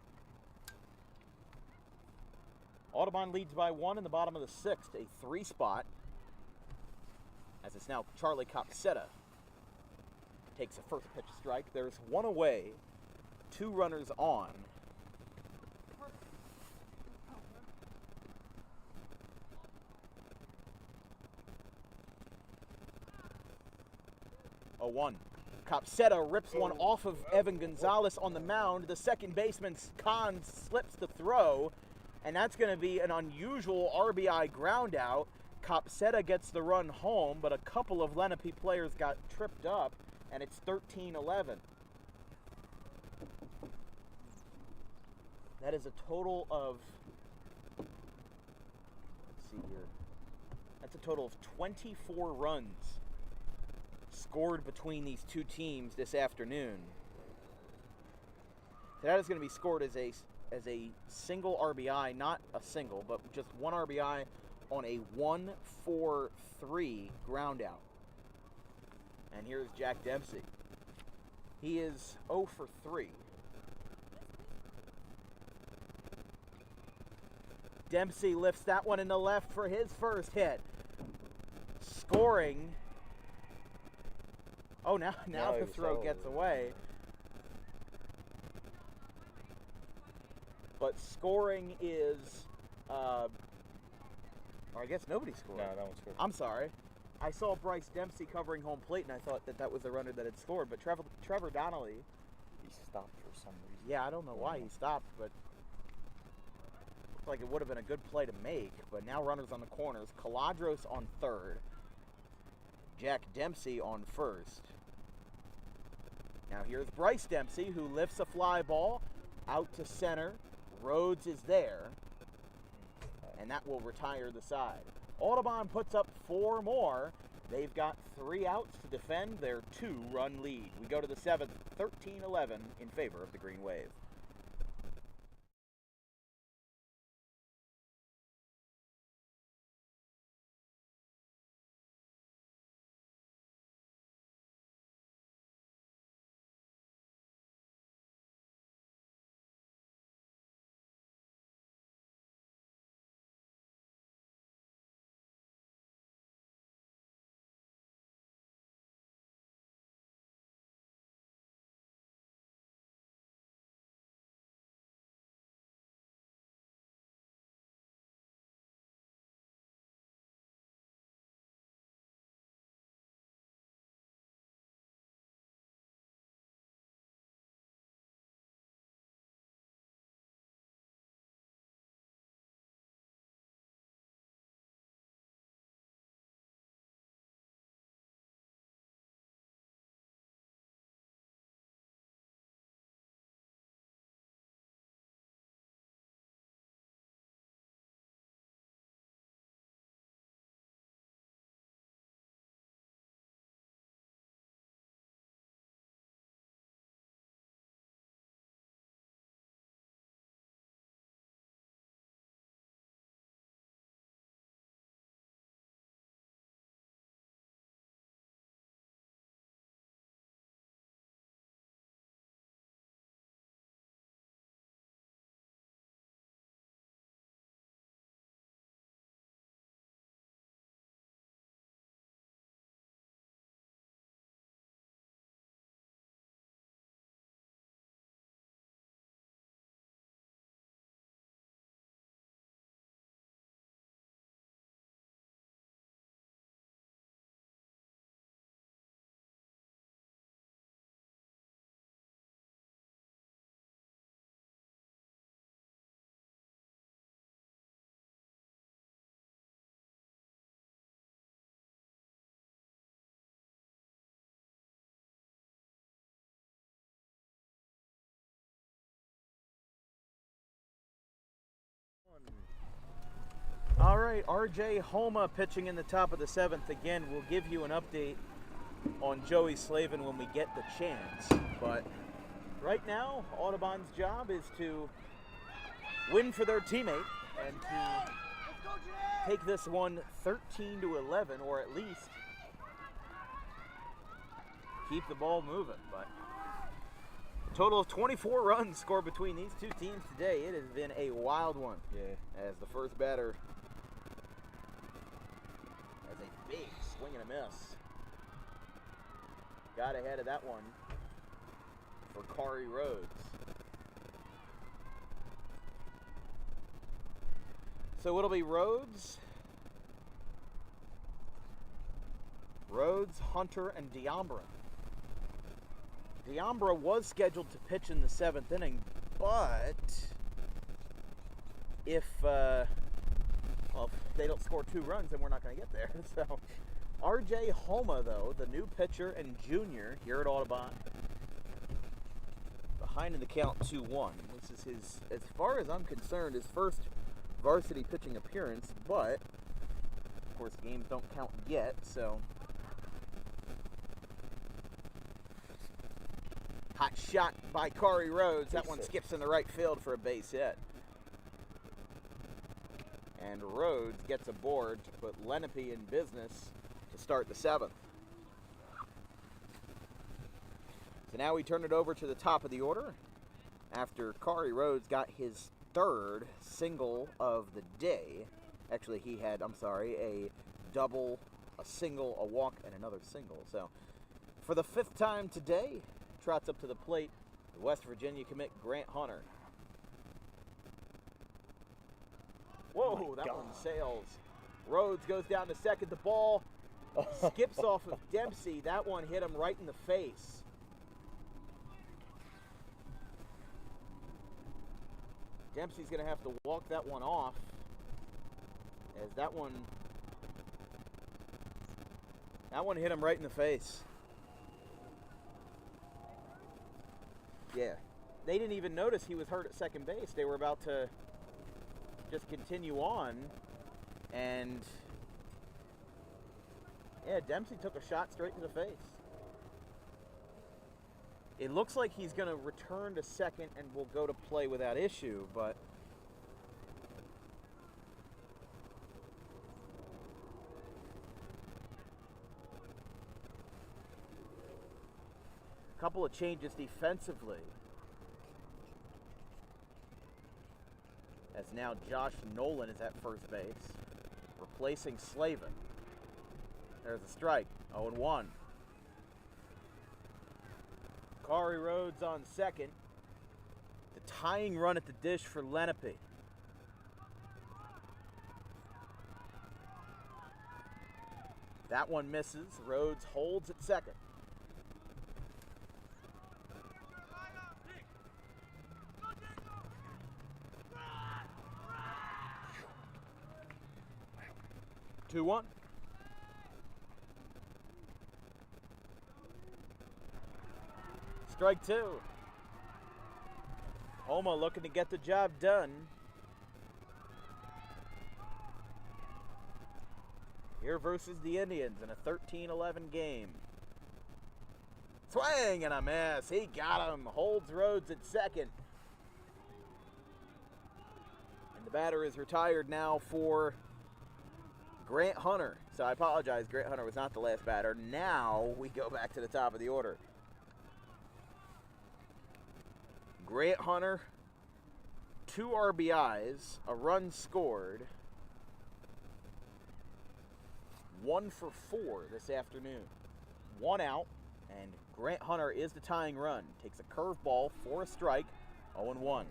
Audubon leads by 1 in the bottom of the 6th, a 3 spot, as it's now Charlie Copsetta takes a first pitch strike. There's one away, 2 runners on. A 1. Copsetta rips one off of Evan Gonzalez on the mound. The second baseman, Khan, slips the throw, and that's going to be an unusual RBI ground out. Copsetta gets the run home, but a couple of Lenape players got tripped up, and it's 13-11. That is a total of, let's see here, that's a total of 24 runs scored between these two teams this afternoon. That is going to be scored as a single RBI, not a single, but just one RBI on a 1-4-3 ground out. And here's Jack Dempsey. He is 0 for 3. Dempsey lifts that one in the left for his first hit. Scoring. Oh, now the throw gets away. But scoring is, or I guess nobody scored. No, no one scored. I'm sorry. I saw Bryce Dempsey covering home plate, and I thought that was the runner that had scored. But Trevor Donnelly. He stopped for some reason. Yeah, I don't know why he stopped, but looked like it would have been a good play to make. But now runners on the corners. Caladros on third. Jack Dempsey on first. Now here's Bryce Dempsey, who lifts a fly ball out to center. Rhodes is there, and that will retire the side. Audubon puts up 4 more. They've got 3 outs to defend their 2-run lead. We go to the 7th, 13-11 in favor of the Green Wave. All right, RJ Homa pitching in the top of the 7th. Again, we'll give you an update on Joey Slavin when we get the chance. But right now, Audubon's job is to win for their teammate and to take this one 13-11, or at least keep the ball moving. But a total of 24 runs scored between these two teams today. It has been a wild one. Yeah. As the first batter has a big swing and a miss. got ahead of that one for Kari Rhodes. So it'll be Rhodes, Hunter, and Diambra. Diambra was scheduled to pitch in the 7th inning, but if they don't score 2 runs, then we're not going to get there. So RJ Homa, though, the new pitcher and junior here at Audubon, behind in the count 2-1. This is his, as far as I'm concerned, his first varsity pitching appearance, but of course games don't count yet, so hot shot by Kari Rhodes. That one skips in the right field for a base hit. And Rhodes gets aboard to put Lenape in business to start the 7th. So now we turn it over to the top of the order after Kari Rhodes got his 3rd single of the day. Actually, he had, a double, a single, a walk, and another single. So for the 5th time today, trots up to the plate, the West Virginia commit Grant Hunter. Whoa, that one sails. Rhodes goes down to second. The ball skips off of Dempsey. That one hit him right in the face. Dempsey's going to have to walk that one off, as that one hit him right in the face. Yeah, they didn't even notice he was hurt at second base. They were about to just continue on, and yeah, Dempsey took a shot straight to the face. It looks like he's going to return to second and will go to play without issue, but a couple of changes defensively. As now Josh Nolan is at first base, replacing Slavin. There's a strike, 0-1. Kari Rhodes on second. The tying run at the dish for Lenape. That one misses. Rhodes holds at second. Two one. Strike 2. Homa looking to get the job done. Here versus the Indians in a 13-11 game. Swing and a miss. He got him. Holds Rhodes at second. And the batter is retired now for Grant Hunter. So I apologize, Grant Hunter was not the last batter. Now we go back to the top of the order. Grant Hunter, 2 RBIs, a run scored, 1 for 4 this afternoon. 1 out, and Grant Hunter is the tying run. Takes a curveball for a strike, 0-1.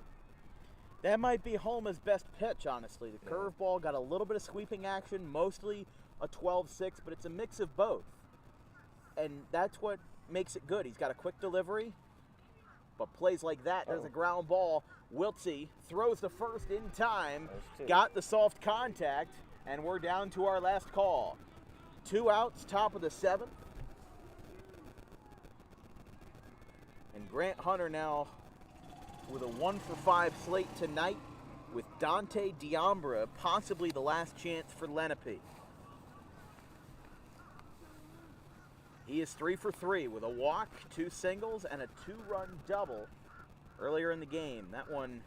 That might be Homa's best pitch, honestly. The curveball got a little bit of sweeping action, mostly a 12-6, but it's a mix of both. And that's what makes it good. He's got a quick delivery. But plays like that, there's a ground ball. Wiltsey throws the first in time, got the soft contact, and we're down to our last call. 2 outs, top of the 7th. And Grant Hunter now with a 1 for 5 slate tonight with Dante Diambra, possibly the last chance for Lenape. He is 3 for 3 with a walk, 2 singles, and a 2-run double earlier in the game. That one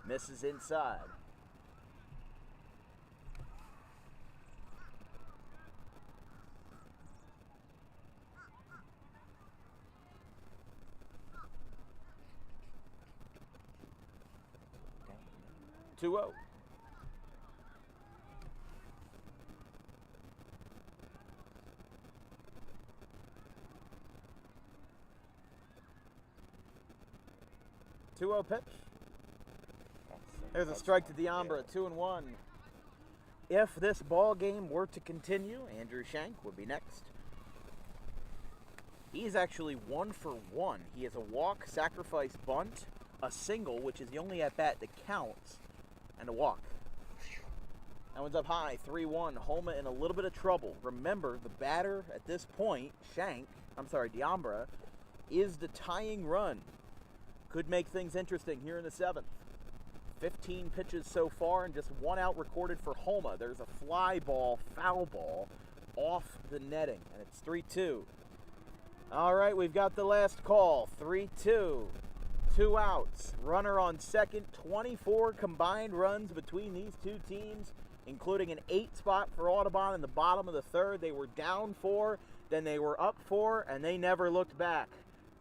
misses inside. Damn. 2-0. 2-0 pitch. There's a strike to Deambra, 2-1. If this ball game were to continue, Andrew Shank would be next. He's actually 1 for 1. He has a walk, sacrifice, bunt, a single, which is the only at-bat that counts, and a walk. That one's up high, 3-1. Homa in a little bit of trouble. Remember, the batter at this point, Deambra, is the tying run. Could make things interesting here in the 7th. 15 pitches so far and just 1 out recorded for Homa. There's a fly ball, foul ball, off the netting, and it's 3-2. All right, we've got the last call, 3-2. 2 outs, runner on second, 24 combined runs between these two teams, including an 8 spot for Audubon in the bottom of the 3rd. They were down 4, then they were up 4, and they never looked back.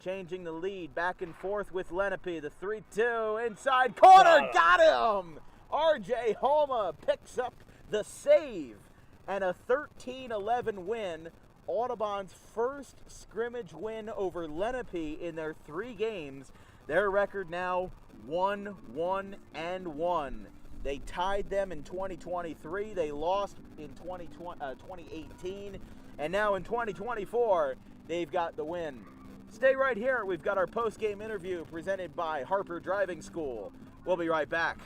Changing the lead back and forth with Lenape, the 3-2, inside corner, got him! RJ Homa picks up the save, and a 13-11 win, Audubon's first scrimmage win over Lenape in their 3 games. Their record now 1-1-1. They tied them in 2023. They lost in 2018. And now in 2024, they've got the win. Stay right here. We've got our post-game interview presented by Harper Driving School. We'll be right back.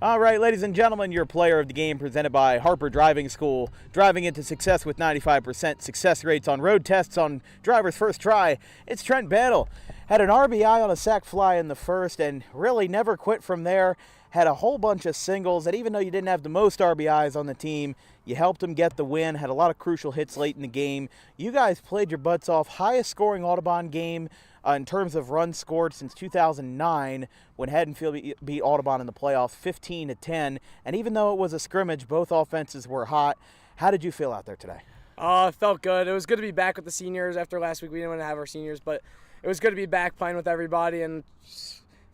All right, ladies and gentlemen, your player of the game presented by Harper Driving School. Driving into success with 95% success rates on road tests on driver's first try. It's Trent Battle. Had an RBI on a sac fly in the first and really never quit from there. Had a whole bunch of singles, and even though you didn't have the most RBIs on the team, you helped them get the win, had a lot of crucial hits late in the game. You guys played your butts off. Highest scoring Audubon game in terms of runs scored since 2009 when Haddonfield beat Audubon in the playoffs, 15-10. And even though it was a scrimmage, both offenses were hot. How did you feel out there today? It felt good. It was good to be back with the seniors after last week. We didn't want to have our seniors, but it was good to be back playing with everybody, and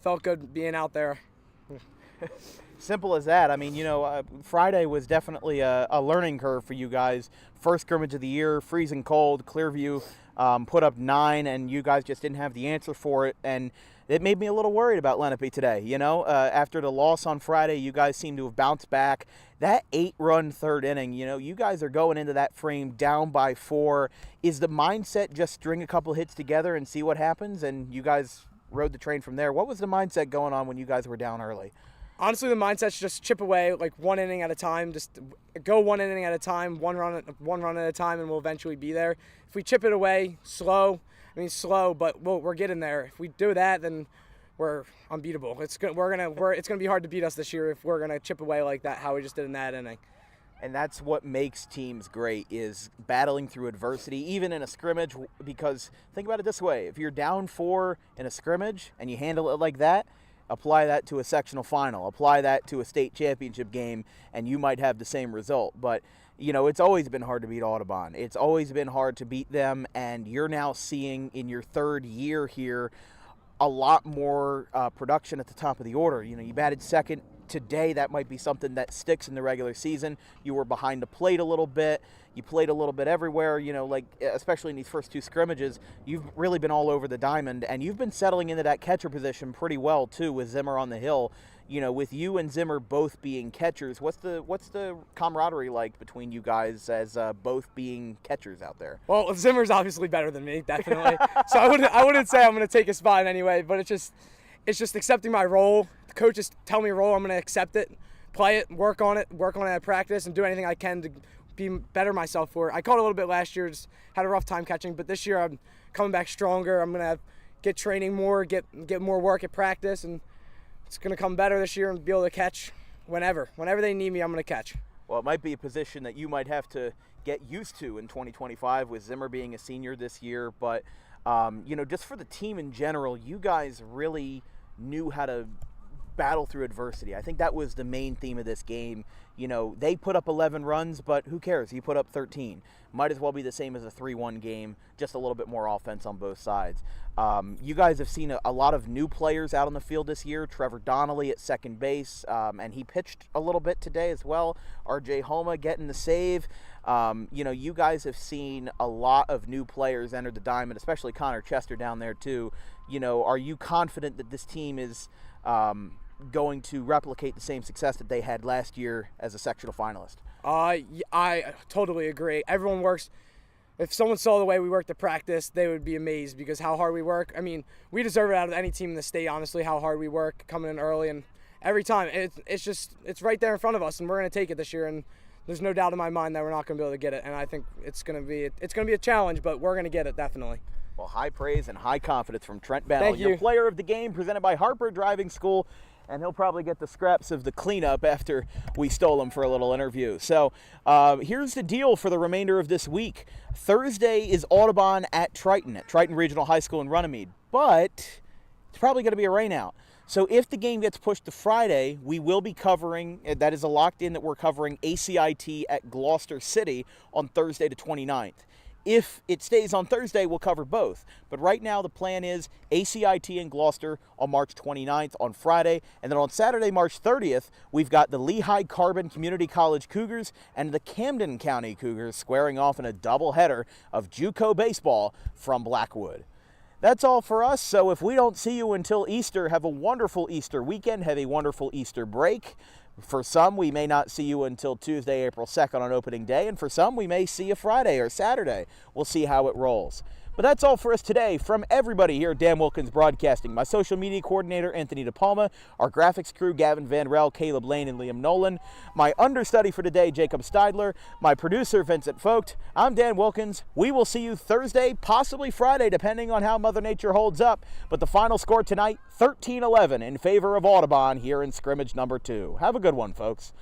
felt good being out there. Simple as that. I mean, Friday was definitely a learning curve for you guys. First scrimmage of the year, freezing cold. Clearview put up 9, and you guys just didn't have the answer for it. And it made me a little worried about Lenape today. After the loss on Friday, you guys seem to have bounced back. That 8-run third inning, you guys are going into that frame down by 4. Is the mindset just string a couple hits together and see what happens? And you guys rode the train from there. What was the mindset going on when you guys were down early? Honestly, the mindset's just chip away, like one inning at a time. Just go one inning at a time, one run at a time, and we'll eventually be there. If we chip it away slow, but we're getting there. If we do that, then we're unbeatable. It's gonna be hard to beat us this year if we're gonna chip away like that, how we just did in that inning. And that's what makes teams great, is battling through adversity, even in a scrimmage. Because think about it this way: if you're down 4 in a scrimmage and you handle it like that, apply that to a sectional final, apply that to a state championship game, and you might have the same result. But, it's always been hard to beat Audubon. It's always been hard to beat them, and you're now seeing in your third year here a lot more production at the top of the order. You batted second today. That might be something that sticks in the regular season. You were behind the plate a little bit. You played a little bit everywhere, especially in these first 2 scrimmages. You've really been all over the diamond, and you've been settling into that catcher position pretty well, too, with Zimmer on the hill. With you and Zimmer both being catchers, what's the camaraderie like between you guys as both being catchers out there? Well, Zimmer's obviously better than me, definitely. So I wouldn't say I'm going to take a spot anyway, but it's just accepting my role. The coaches tell me a role, I'm going to accept it, play it, work on it at practice, and do anything I can to be better myself for it. I caught a little bit last year, just had a rough time catching, but this year I'm coming back stronger. I'm going to get training more, get more work at practice, and it's going to come better this year and be able to catch whenever they need me. I'm going to catch. Well, it might be a position that you might have to get used to in 2025 with Zimmer being a senior this year, but just for the team in general, you guys really knew how to battle through adversity. I think that was the main theme of this game. They put up 11 runs, but who cares? You put up 13. Might as well be the same as a 3-1 game, just a little bit more offense on both sides. You guys have seen a lot of new players out on the field this year. Trevor Donnelly at second base, and he pitched a little bit today as well. RJ Homa getting the save. You guys have seen a lot of new players enter the diamond, especially Connor Chester down there too. Are you confident that this team is going to replicate the same success that they had last year as a sectional finalist? I totally agree. Everyone works. If someone saw the way we worked at practice, they would be amazed because how hard we work. I mean, we deserve it out of any team in the state, honestly, how hard we work coming in early. And every time, it's right there in front of us, and we're going to take it this year. And there's no doubt in my mind that we're not going to be able to get it. And I think it's going to be a challenge, but we're going to get it, definitely. Well, high praise and high confidence from Trent Battle, Thank you. Your player of the game, presented by Harper Driving School. And he'll probably get the scraps of the cleanup after we stole him for a little interview. So here's the deal for the remainder of this week. Thursday is Audubon at Triton Regional High School in Runnymede. But it's probably going to be a rainout. So if the game gets pushed to Friday, we will be covering, that is a locked in that we're covering ACIT at Gloucester City on Thursday the 29th. If it stays on Thursday, we'll cover both. But right now, the plan is ACIT in Gloucester on March 29th on Friday. And then on Saturday, March 30th, we've got the Lehigh Carbon Community College Cougars and the Camden County Cougars squaring off in a doubleheader of JUCO baseball from Blackwood. That's all for us. So if we don't see you until Easter, have a wonderful Easter weekend. Have a wonderful Easter break. For some, we may not see you until Tuesday, April 2nd on opening day, and for some, we may see you Friday or Saturday. We'll see how it rolls. But But that's all for us today. From everybody here at Dan Wilkins Broadcasting, my social media coordinator, Anthony DePalma, our graphics crew, Gavin Van Rel, Caleb Lane, and Liam Nolan, my understudy for today, Jacob Steidler, my producer, Vincent Vogt. I'm Dan Wilkins. We will see you Thursday, possibly Friday, depending on how Mother Nature holds up. But the final score tonight, 13-11 in favor of Audubon here in scrimmage number 2. Have a good one, folks.